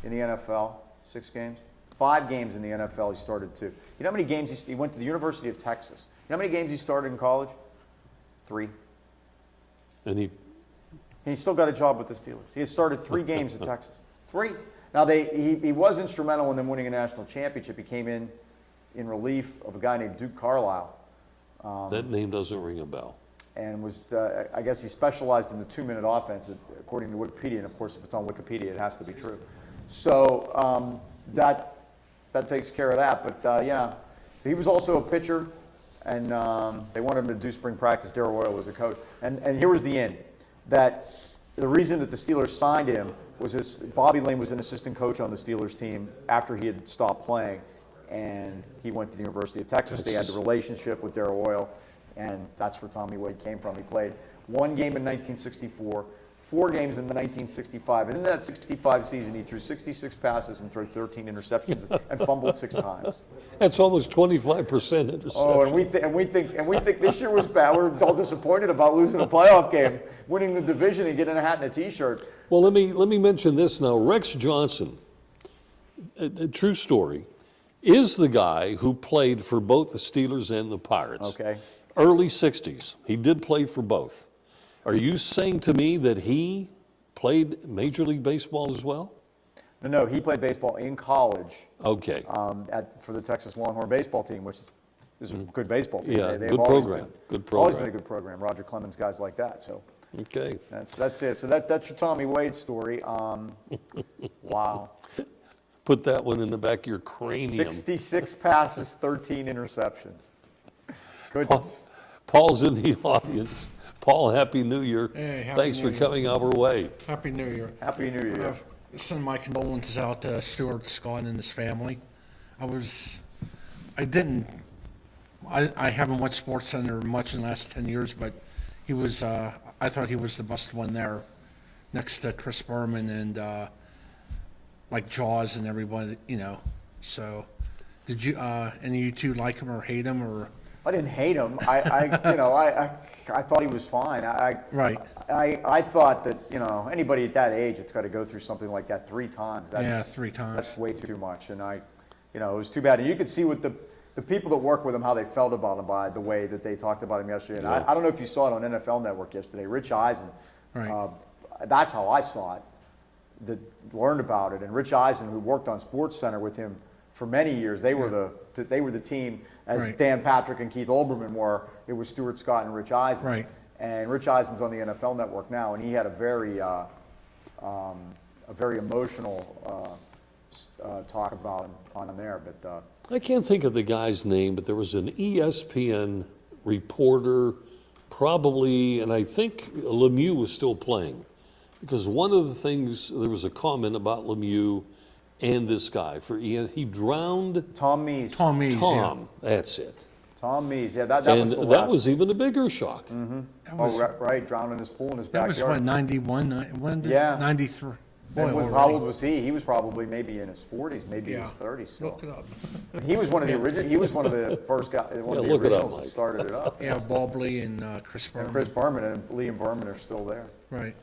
in the NFL, 6 games? 5 games in the NFL, he started 2. You know how many games he went to the University of Texas? You know how many games he started in college? 3.
And
he still got a job with the Steelers. He had started 3 games at Texas. 3. Now, he was instrumental in them winning a national championship. He came in relief of a guy named Duke Carlisle.
That name doesn't ring a bell.
And was, I guess he specialized in the 2-minute offense, according to Wikipedia. And, of course, if it's on Wikipedia, it has to be true. So that takes care of that. But, yeah, so he was also a pitcher, and they wanted him to do spring practice. Darrell Royal was the coach. And here was the end, that the reason that the Steelers signed him was Bobby Lane was an assistant coach on the Steelers team after he had stopped playing, and he went to the University of Texas. They had the relationship with Darrell Royal, and that's where Tommy Wade came from. He played 1 game in 1964, 4 games in the 1965, and in that 65 season, he threw 66 passes and threw 13 interceptions and fumbled 6 times.
That's almost 25% interception.
Oh, and we think this year was bad. We're all disappointed about losing a playoff game, winning the division, and getting a hat and a T-shirt.
Well, let me mention this now. Rex Johnson, a true story, is the guy who played for both the Steelers and the Pirates.
Okay.
Early 60s. He did play for both. Are you saying to me that he played Major League Baseball as well?
No, he played baseball in college.
Okay.
For the Texas Longhorn baseball team, which is a good baseball team.
Yeah,
They've
good program. Good program.
Always been a good program. Roger Clemens, guys like that. So.
Okay.
That's it. So that's your Tommy Wade story. Wow.
Put that one in the back of your cranium.
66 passes, 13 interceptions. Goodness.
Paul's in the audience. Paul, Happy New Year.
Hey, Happy
Thanks
New
for
Year.
Coming our way.
Happy New Year.
Happy New Year.
Send my condolences out to Stuart Scott and his family. I haven't watched SportsCenter much in the last 10 years, but he was, I thought he was the best one there, next to Chris Berman and like Jaws and everybody, you know. So, did you any of you two like him or hate him or?
I didn't hate him. I thought he was fine.
Right.
I thought that, anybody at that age that's got to go through something like that 3 times.
3 times.
That's way too much. And it was too bad. And you could see with the people that work with him how they felt about him by the way that they talked about him yesterday. And I don't know if you saw it on NFL Network yesterday. Rich Eisen.
Right.
That's how I saw it. Learned about it. And Rich Eisen, who worked on SportsCenter with him for many years, they were the team, as
Right.
Dan Patrick and Keith Olbermann were. It was Stuart Scott and Rich Eisen.
Right.
And Rich Eisen's on the NFL Network now, and he had a very emotional talk about him on there. But
I can't think of the guy's name, but there was an ESPN reporter, probably, and I think Lemieux was still playing. Because one of the things, there was a comment about Lemieux and this guy. He drowned
Tom Mees.
Tom Mees,
that's it.
Tom Mees, yeah, that
And
was the
that
last.
was even a bigger shock.
Right, drowned in his pool in his
That was
backyard.
what, 91, when did,
Yeah.
93. Boy,
And how old was he? He was probably maybe in his 40s, maybe in his 30s still.
Look it up.
He was one of the original. He was one of the first guys, one of the
look it up,
originals that
Mike.
started it up.
Yeah, Bobley and Chris
And
Berman.
Chris Berman and Liam Berman are still there.
Right.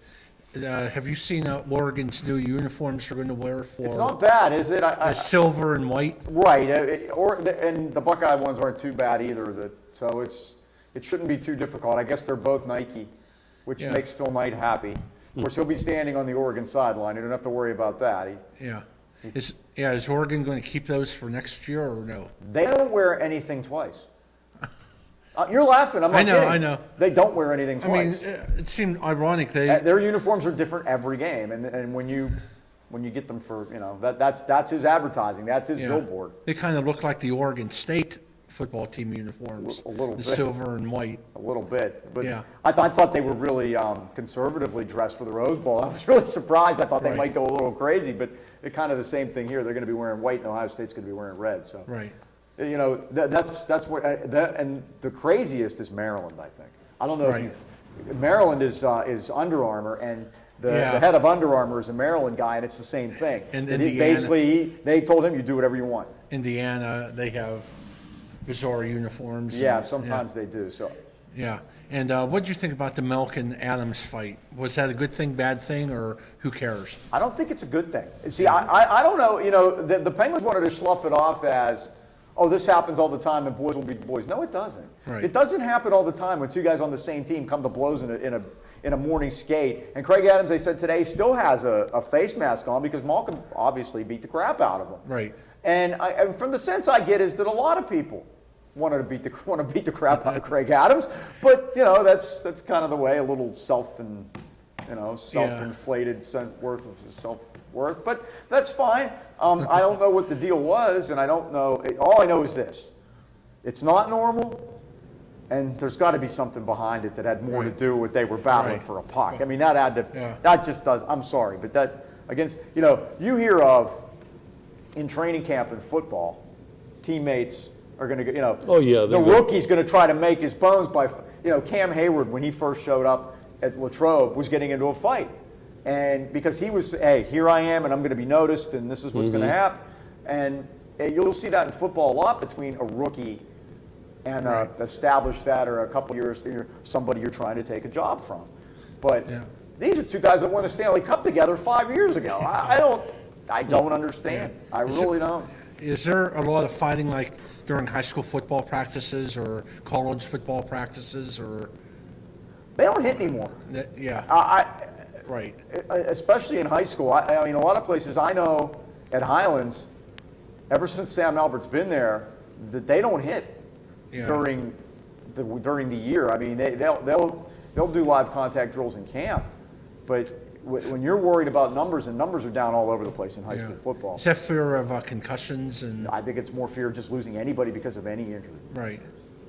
Have you seen Oregon's new uniforms they're going to wear for?
It's not bad, is it?
Silver and white.
Right, and the Buckeye ones aren't too bad either. So it shouldn't be too difficult. I guess they're both Nike, which
Yeah.
makes Phil Knight happy. Of course, he'll be standing on the Oregon sideline. You don't have to worry about that.
Is Oregon going to keep those for next year or no?
They don't wear anything twice. You're laughing. I'm not kidding.
I know.
They don't wear anything
I mean,
twice.
it seemed ironic.
Their uniforms are different every game, and when you when you get them for, that's his advertising. That's his
Yeah.
billboard.
They kind of look like the Oregon State football team uniforms.
A little
the
bit.
silver and white.
A little bit. But
Yeah.
I thought they were really conservatively dressed for the Rose Bowl. I was really surprised. I thought they
Right.
might go a little crazy, but it's kind of the same thing here. They're going to be wearing white, and Ohio State's going to be wearing red. So,
Right.
that's what. And the craziest is Maryland. I think. I don't know
Right.
if Maryland is Under Armour, and the
Yeah.
head of Under Armour is a Maryland guy, and it's the same thing.
And
he,
Indiana-
basically, they told him, you do whatever you want.
Indiana, they have bizarre uniforms.
Yeah,
and-
sometimes they do. So.
Yeah. And what did you think about the Melk and Adams fight? Was that a good thing, bad thing, or who cares?
I don't think it's a good thing. See, I don't know. The Penguins wanted to slough it off as, oh, this happens all the time and boys will beat boys. No, it doesn't.
Right.
It doesn't happen all the time when two guys on the same team come to blows in a morning skate. And Craig Adams, they said today, still has a face mask on because Malcolm obviously beat the crap out of him.
Right.
And from the sense I get is that a lot of people want to beat the crap out of Craig Adams, but that's kind of the way, a little self-inflated sense worth of self-worth, but that's fine. I don't know what the deal was, and I don't know. All I know is this: it's not normal, and there's got to be something behind it that had more to do with they were battling
Right.
for a puck. I mean, that had to.
Yeah.
That just does. I'm sorry, but that against you hear of in training camp in football, teammates are going to go.
Oh, yeah,
the
they're good.
rookie's going to try to make his bones by. Cam Hayward, when he first showed up at Latrobe, was getting into a fight. And because he was, hey, here I am, and I'm going to be noticed, and this is what's going to happen. And you'll see that in football a lot between a rookie and an established vet or a couple years, somebody you're trying to take a job from. But these are two guys that won a Stanley Cup together 5 years ago. I don't understand.
Yeah.
I really don't.
Is there a lot of fighting like during high school football practices or college football practices or?
They don't hit anymore.
Yeah. Right.
Especially in high school. I mean, a lot of places I know at Highlands, ever since Sam Albert's been there, that they don't hit during the year. I mean, they'll do live contact drills in camp, but when you're worried about numbers, and numbers are down all over the place in high school football.
Is that fear of concussions and?
I think it's more fear of just losing anybody because of any injury.
Right.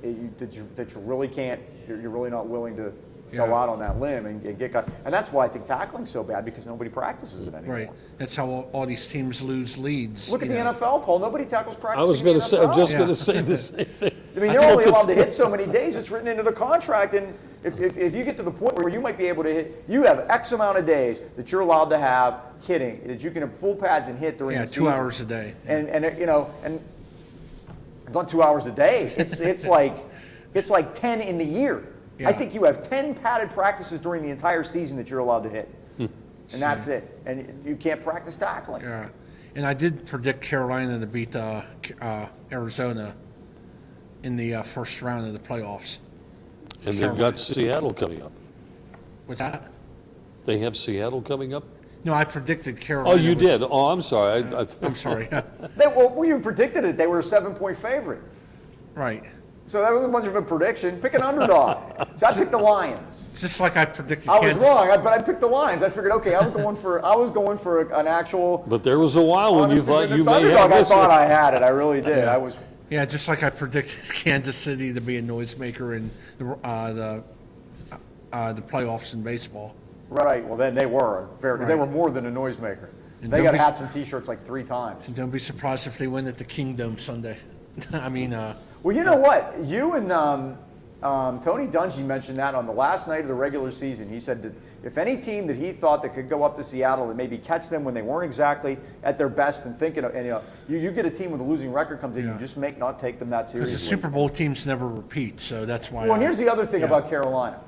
That you really can't. You're really not willing to go out on that limb and get got. And that's why I think tackling's so bad, because nobody practices it anymore.
Right. That's how all these teams lose leads.
Look at the NFL, Paul. Nobody tackles practice.
I was going to say, I'm just going to say the same thing.
I mean, they're only allowed to hit so many days. It's written into the contract, and if you get to the point where you might be able to hit, you have X amount of days that you're allowed to have hitting, that you can have full pads and hit during the season.
2 hours a day.
And it's not 2 hours a day. It's like 10 in the year.
Yeah.
I think you have 10 padded practices during the entire season that you're allowed to hit. And that's it. And you can't practice tackling.
Yeah. And I did predict Carolina to beat Arizona in the first round of the playoffs.
And they've got Seattle coming up.
What's that?
They have Seattle coming up?
No, I predicted Carolina.
Oh, you did? Oh, I'm sorry.
I'm sorry.
Well, you predicted it. They were a 7-point favorite.
Right.
So that wasn't much of a prediction. Pick an underdog. So I picked the Lions.
It's just like I predicted
I was
Kansas.
wrong, but I picked the Lions. I figured, okay, I was going for an actual.
But there was a while when you
honestly,
thought you
this
may have
underdog, I
this
thought
one.
I had it. I really did.
Yeah.
I was.
Yeah, just like I predicted Kansas City to be a noisemaker in the playoffs in baseball.
Right. Well, then they were They
Right.
were more than a noisemaker.
And
They got
nobody's-
hats and T-shirts like 3 times.
And don't be surprised if they win at the Kingdom Sunday. I mean,
Well, you know what? You and Tony Dungy mentioned that on the last night of the regular season. He said that if any team that he thought that could go up to Seattle and maybe catch them when they weren't exactly at their best and thinking, you get a team with a losing record comes in, you just not take them that
because
seriously.
the Super Bowl teams never repeat, so that's why.
Well, and here's the other thing about Carolina,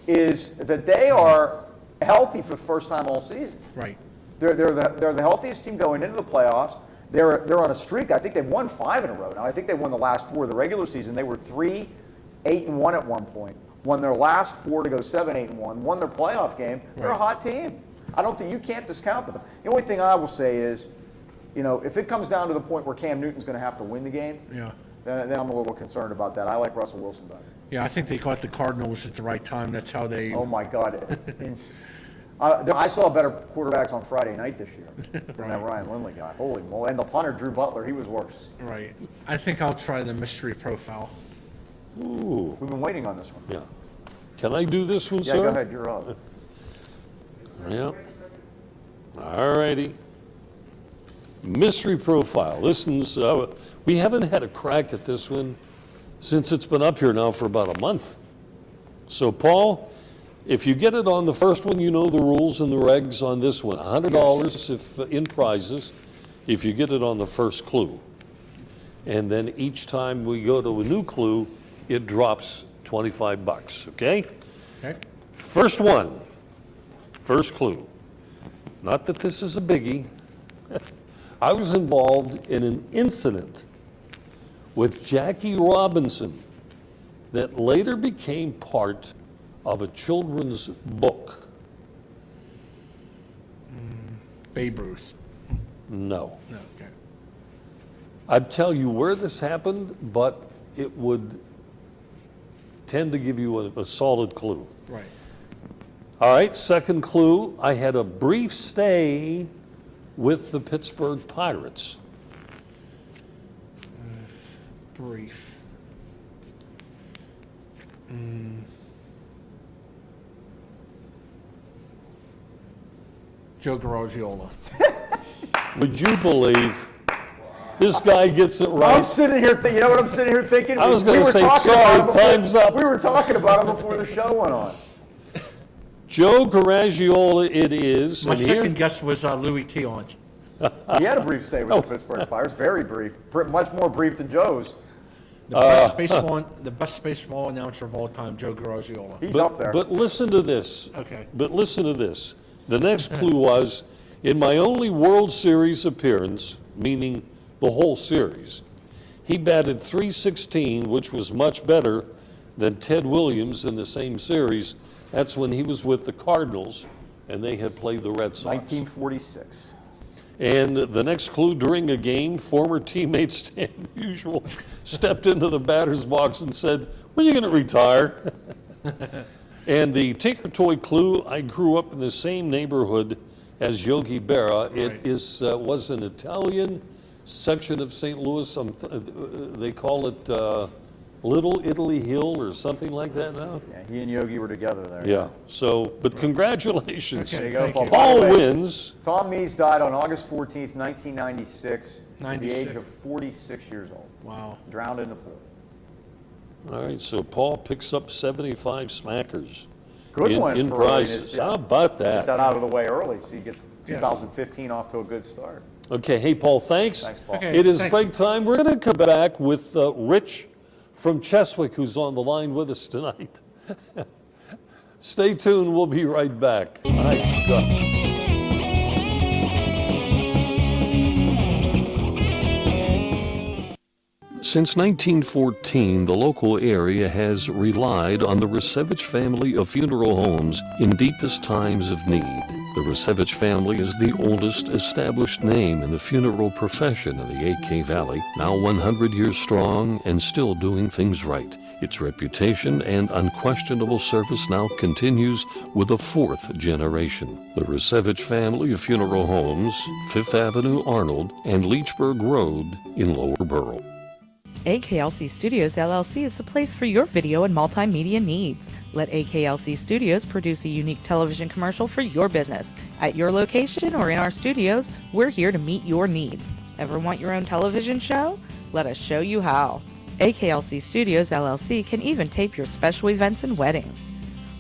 is that they are healthy for the first time all season.
Right.
They're the healthiest team going into the playoffs. They're on a streak. I think they've won 5 in a row now. I think they won the last 4 of the regular season. They were 3-8-1 at one point. Won their last 4 to go 7-8-1. Won their playoff game. They're a hot team. I don't think you can't discount them. The only thing I will say is, if it comes down to the point where Cam Newton's going to have to win the game, then I'm a little concerned about that. I like Russell Wilson better.
Yeah, I think they caught the Cardinals at the right time. That's how they.
Oh my God. I saw better quarterbacks on Friday night this year than that Ryan Lindley guy. Holy moly. And the punter, Drew Butler, he was worse.
Right. I think I'll try the mystery profile.
Ooh.
We've been waiting on this one.
Yeah. Can I do this one,
Yeah,
sir?
go ahead. You're up.
Yeah. All righty. Mystery profile. Listens, we haven't had a crack at this one since it's been up here now for about a month. So, Paul, if you get it on the first one, you know the rules and the regs on this one. $100 if in prizes if you get it on the first clue. And then each time we go to a new clue, it drops 25 bucks, okay?
Okay.
First one, first clue. Not that this is a biggie. I was involved in an incident with Jackie Robinson that later became part of a children's book.
Babe Ruth.
No.
No, okay.
I'd tell you where this happened, but it would tend to give you a solid clue.
Right.
All right, second clue. I had a brief stay with the Pittsburgh Pirates.
Brief. Joe Garagiola.
Would you believe this guy gets it right?
I'm sitting here thinking, you know what I'm sitting here thinking?
I was gonna
were
say,
talking
sorry,
about it before-
time's up.
We were talking about it before the show went on.
Joe Garagiola it is.
My
and here-
second guess was Louis Tion.
He had a brief stay with the Pittsburgh Pirates, very brief, much more brief than Joe's.
The best baseball announcer of all time, Joe Garagiola.
He's up there.
But listen to this.
Okay.
But listen to this. The next clue was, in my only World Series appearance, meaning the whole series, he batted .316, which was much better than Ted Williams in the same series. That's when he was with the Cardinals, and they had played the Red Sox.
1946.
And the next clue, during a game, former teammate Stan Musial stepped into the batter's box and said, "When are you going to retire?" And the Tinker Toy clue, I grew up in the same neighborhood as Yogi Berra. It was an Italian section of St. Louis. They call it Little Italy Hill or something like that now.
Yeah, he and Yogi were together there.
Yeah, so, but congratulations.
Okay,
There you go,
thank
Paul.
you.
By
Paul
the way,
wins.
Tom Mees died on August 14th, 1996, at the
96.
age of 46 years old.
Wow.
Drowned in the pool.
All right, so Paul picks up 75 smackers.
Good one
in
for early.
prizes.
Yeah.
How about
Get that
that?
out of the way early so you get
Yes.
2015 off to a good start.
Okay, hey, Paul, thanks.
Thanks, Paul.
Okay.
It is
thank
break time. We're going to come back with Rich from Cheswick, who's on the line with us tonight. Stay tuned. We'll be right back. All right, go. Since 1914, the local area has relied on the Rusevich family of funeral homes in deepest times of need. The Rusevich family is the oldest established name in the funeral profession in the AK Valley, now 100 years strong and still doing things right. Its reputation and unquestionable service now continues with a fourth generation. The Rusevich family of funeral homes, 5th Avenue Arnold and Leechburg Road in Lower Borough.
AKLC Studios LLC is the place for your video and multimedia needs. Let AKLC Studios produce a unique television commercial for your business. At your location or in our studios, we're here to meet your needs. Ever want your own television show? Let us show you how. AKLC Studios LLC can even tape your special events and weddings.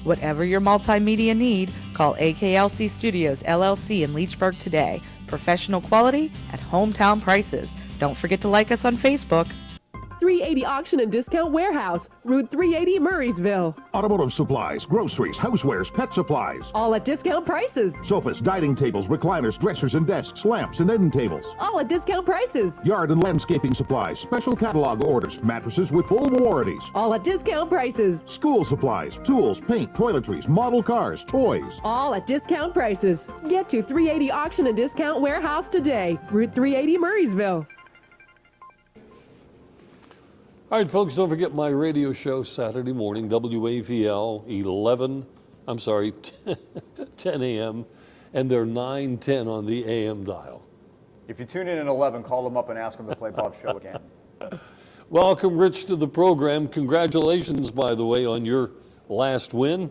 Whatever your multimedia need, call AKLC Studios LLC in Leechburg today. Professional quality at hometown prices. Don't forget to like us on Facebook.
380 Auction and Discount Warehouse, Route 380, Murraysville.
Automotive supplies, groceries, housewares, pet supplies.
All at discount prices.
Sofas, dining tables, recliners, dressers and desks, lamps and end tables.
All at discount prices.
Yard and landscaping supplies, special catalog orders, mattresses with full warranties.
All at discount prices.
School supplies, tools, paint, toiletries, model cars, toys.
All at discount prices. Get to 380 Auction and Discount Warehouse today, Route 380, Murraysville.
All right, folks, don't forget my radio show Saturday morning, WAVL 11, I'm sorry, 10 a.m., and they're 9:10 on the AM dial.
If you tune in at 11, call them up and ask them to play Bob's show again.
Welcome, Rich, to the program. Congratulations, by the way, on your last win.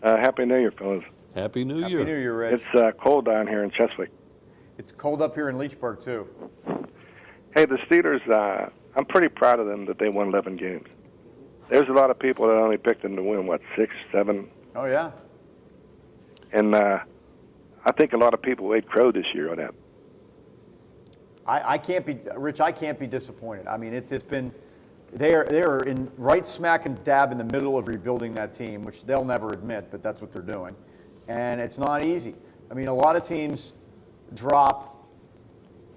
Happy New Year, fellas.
Happy New Year.
Happy New Year, Rich.
It's cold down here in Cheswick.
It's cold up here in Leechburg, too.
Hey, the Steelers, I'm pretty proud of them that they won 11 games. There's a lot of people that only picked them to win, 6, 7?
Oh, yeah.
And I think a lot of people ate crow this year on that.
I can't be, Rich, I can't be disappointed. I mean, it's been, they're in right smack and dab in the middle of rebuilding that team, which they'll never admit, but that's what they're doing. And it's not easy. I mean, a lot of teams drop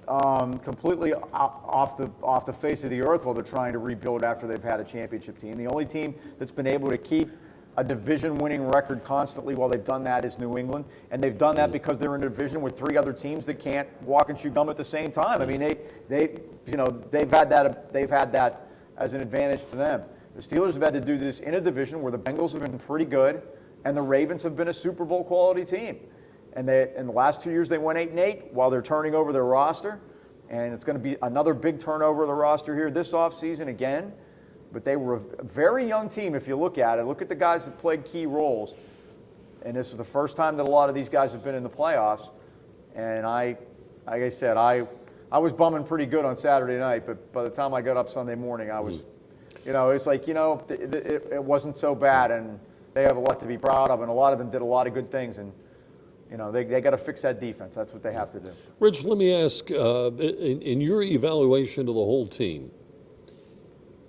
completely off the face of the earth while they're trying to rebuild after they've had a championship team. The only team that's been able to keep a division-winning record constantly while they've done that is New England, and they've done that because they're in a division with 3 other teams that can't walk and chew gum at the same time. I mean, they've had that as an advantage to them. The Steelers have had to do this in a division where the Bengals have been pretty good, and the Ravens have been a Super Bowl quality team. And in the last 2 years, they went 8-8 while they're turning over their roster, and it's going to be another big turnover of the roster here this offseason again. But they were a very young team if you look at it. Look at the guys that played key roles. And this is the first time that a lot of these guys have been in the playoffs. And like I said, I was bumming pretty good on Saturday night, but by the time I got up Sunday morning, I was, it's like, it wasn't so bad, and they have a lot to be proud of, and a lot of them did a lot of good things, and, they got to fix that defense. That's what they have to do.
Rich, let me ask, in your evaluation of the whole team,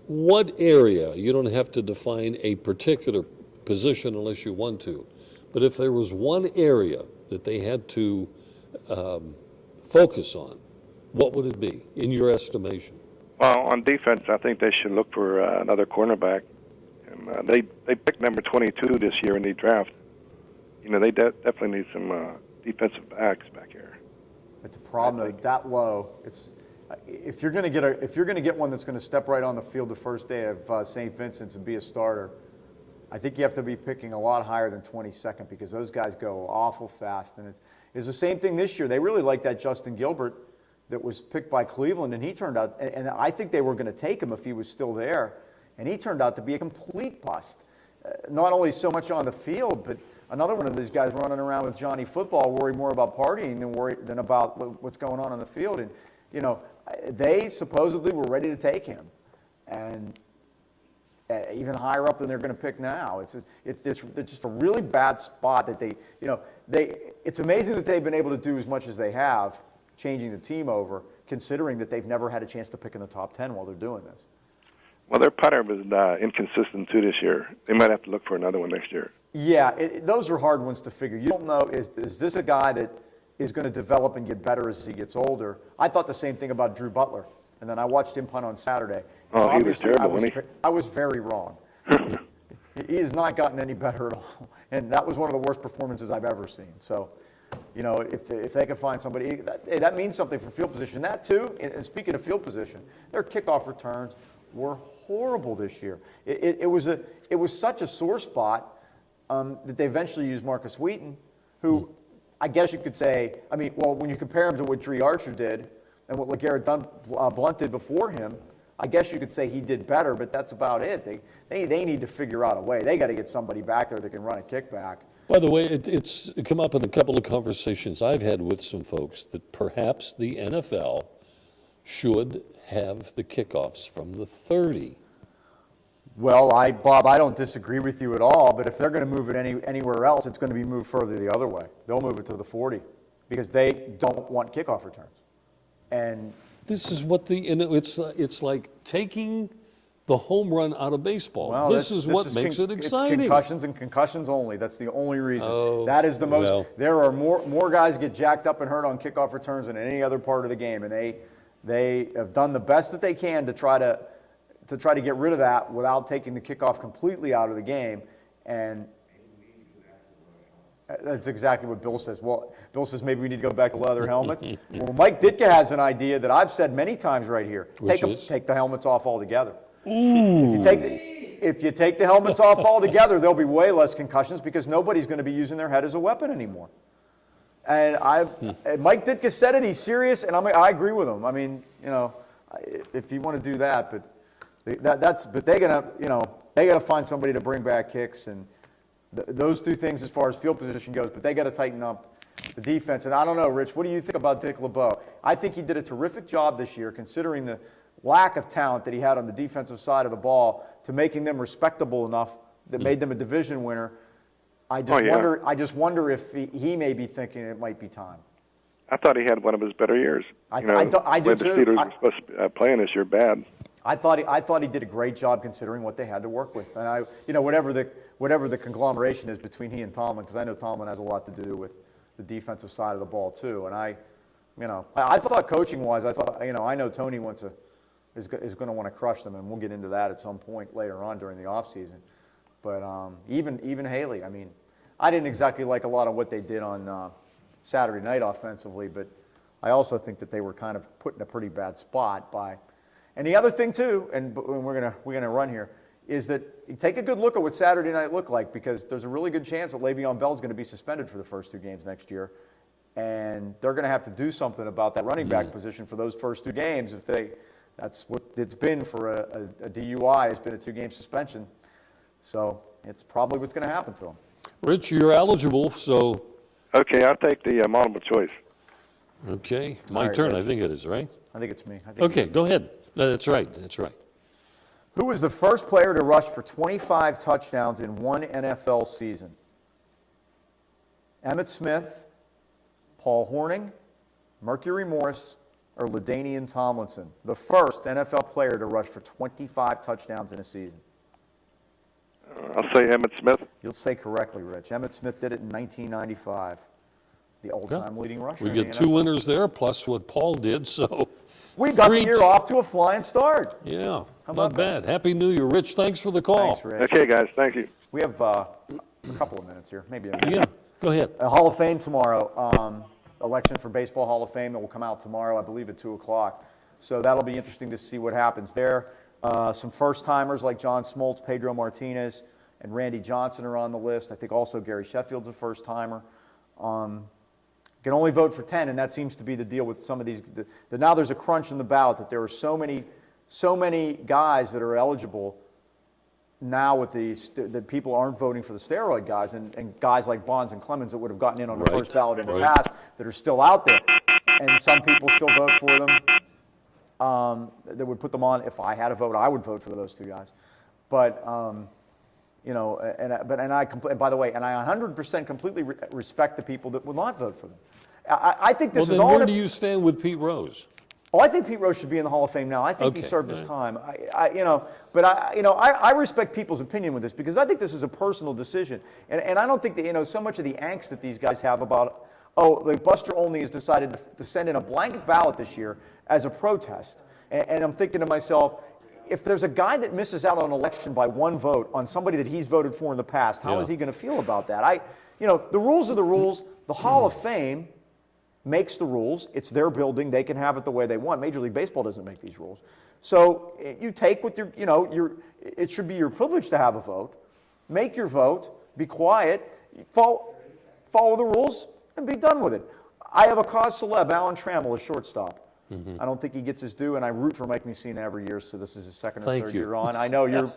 what area, you don't have to define a particular position unless you want to, but if there was one area that they had to focus on, what would it be, in your estimation?
Well, on defense, I think they should look for another cornerback. And they picked number 22 this year in the draft. They definitely need some defensive backs back here.
It's a problem that low. If you're going to get one that's going to step right on the field the first day of St. Vincent's and be a starter, I think you have to be picking a lot higher than 22nd because those guys go awful fast. And it's the same thing this year. They really like that Justin Gilbert that was picked by Cleveland, and he turned out, and I think they were going to take him if he was still there, and he turned out to be a complete bust. Not only so much on the field, but another one of these guys running around with Johnny Football, worried more about partying than about what's going on the field. And they supposedly were ready to take him, and even higher up than they're going to pick now. It's just a really bad spot that it's amazing that they've been able to do as much as they have, changing the team over, considering that they've never had a chance to pick in the top 10 while they're doing this.
Well, their putter was inconsistent too this year. They might have to look for another one next year.
Yeah, those are hard ones to figure. You don't know, is this a guy that is going to develop and get better as he gets older? I thought the same thing about Drew Butler, and then I watched him punt on Saturday.
Oh, he was terrible, wasn't he?
I was very wrong. He has not gotten any better at all, and that was one of the worst performances I've ever seen. So, if they can find somebody, that means something for field position. That too, and speaking of field position, their kickoff returns were horrible this year. It was such a sore spot that they eventually used Marcus Wheaton, who I guess you could say, when you compare him to what Dree Archer did and what LeGarrette Blount did before him, I guess you could say he did better, but that's about it. They need to figure out a way. They got to get somebody back there that can run a kickback.
By the way, it's come up in a couple of conversations I've had with some folks that perhaps the NFL should have the kickoffs from the 30.
Well, Bob, I don't disagree with you at all, but if they're going to move it anywhere else, it's going to be moved further the other way. They'll move it to the 40 because they don't want kickoff returns. And
this is what it's like taking the home run out of baseball.
Well,
this is what makes it exciting.
It's concussions and concussions only. That's the only reason. That is the most. Well, there are more guys get jacked up and hurt on kickoff returns than any other part of the game, and they have done the best that they can to try to get rid of that without taking the kickoff completely out of the game. And that's exactly what Bill says. Well, Bill says maybe we need to go back to leather helmets. Well, Mike Ditka has an idea that I've said many times right here. Take the helmets off altogether.
Ooh.
if you take the helmets off altogether, there'll be way less concussions because nobody's going to be using their head as a weapon anymore. And Mike Ditka said it. He's serious, and I agree with him. I mean, if you want to do that, but they're gonna, they got to find somebody to bring back kicks and those two things as far as field position goes. But they got to tighten up the defense. And I don't know, Rich, what do you think about Dick LeBeau? I think he did a terrific job this year, considering the lack of talent that he had on the defensive side of the ball, to making them respectable enough that made them a division winner. I just wonder if he may be thinking it might be time.
I thought he had one of his better years.
I do too.
The Steelers were supposed to be playing this year bad.
I thought he did a great job considering what they had to work with, and whatever the conglomeration is between he and Tomlin, because I know Tomlin has a lot to do with the defensive side of the ball too. And I thought coaching wise, I know Tony is going to want to crush them, and we'll get into that at some point later on during the offseason. But even Haley, I mean, I didn't exactly like a lot of what they did on Saturday night offensively, but I also think that they were kind of put in a pretty bad spot by. And the other thing too, and we're gonna run here, is that you take a good look at what Saturday night looked like, because there's a really good chance that Le'Veon Bell's going to be suspended for the first 2 games next year, and they're going to have to do something about that running back position for those first 2 games. That's what it's been for a DUI, has been a 2-game suspension. So it's probably what's going to happen to him.
Rich, you're eligible, so.
Okay, I'll take the multiple choice.
Okay, my
right,
turn,
Rich.
I think it is, right?
I think it's me.
Okay, go ahead. No, that's right.
Who was the first player to rush for 25 touchdowns in one NFL season? Emmitt Smith, Paul Hornung, Mercury Morris, or LaDainian Tomlinson? The first NFL player to rush for 25 touchdowns in a season.
I'll say Emmitt Smith.
You'll say correctly, Rich. Emmitt Smith did it in 1995. The all-time leading rusher.
We
in the
get 2
NFL.
winners there, plus what Paul did, so.
We got the year off to a flying start.
Yeah,
How
not
about
bad. Happy New Year, Rich. Thanks for the call.
Thanks, Rich.
Okay, guys, thank you.
We have a couple of minutes here, maybe a minute.
Yeah, go ahead.
Hall of Fame tomorrow. Election for Baseball Hall of Fame that will come out tomorrow, I believe, at 2 o'clock. So that'll be interesting to see what happens there. Some first-timers like John Smoltz, Pedro Martinez, and Randy Johnson are on the list. I think also Gary Sheffield's a first-timer. Can only vote for 10, and that seems to be the deal with some of these. Now there's a crunch in the ballot that there are so many guys that are eligible now with that people aren't voting for the steroid guys, and guys like Bonds and Clemens that would have gotten in on the first ballot in the past that are still out there, and some people still vote for them. That would put them on. If I had a vote, I would vote for those 2 guys. But by the way, and I 100% completely respect the people that will not vote for them. I think this is all.
Where do you stand with Pete Rose?
Oh, I think Pete Rose should be in the Hall of Fame now. I think he served his time. I respect people's opinion with this, because I think this is a personal decision, and I don't think that so much of the angst that these guys have about Buster Olney has decided to send in a blanket ballot this year as a protest, and I'm thinking to myself, if there's a guy that misses out on an election by 1 vote on somebody that he's voted for in the past, how is he going to feel about that? The rules are the rules. The Hall of Fame makes the rules. It's their building. They can have it the way they want. Major League Baseball doesn't make these rules. So you take with it should be your privilege to have a vote. Make your vote. Be quiet. Follow the rules and be done with it. I have a cause celeb, Alan Trammell, a shortstop. I don't think he gets his due, and I root for Mike Mussina every year, so this is his second or third year on. I know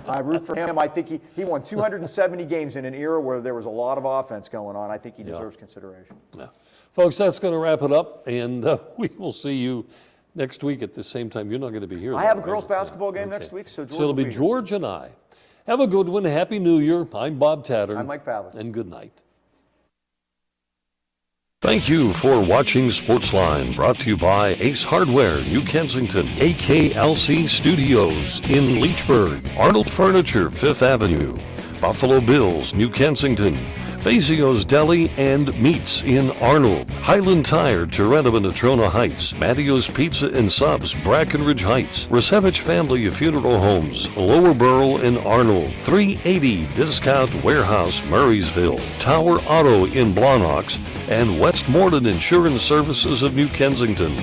I root for him. I think he won 270 games in an era where there was a lot of offense going on. I think he deserves consideration.
Yeah. Folks, that's going to wrap it up, and we will see you next week at the same time. You're not going to be here.
I have a girls' basketball game next week, so George
it'll be George and I. Have a good one. Happy New Year. I'm Bob Tattern.
I'm Mike Pavlik.
And good night.
Thank you for watching Sportsline, brought to you by Ace Hardware, New Kensington, AKLC Studios in Leechburg, Arnold Furniture, 5th Avenue, Buffalo Bills, New Kensington, Fazio's Deli and Meats in Arnold, Highland Tire, Toronto and Natrona Heights, Mattio's Pizza and Subs, Brackenridge Heights, Resevich Family Funeral Homes, Lower Borough in Arnold, 380 Discount Warehouse, Murraysville, Tower Auto in Blawnox, and Westmoreland Insurance Services of New Kensington.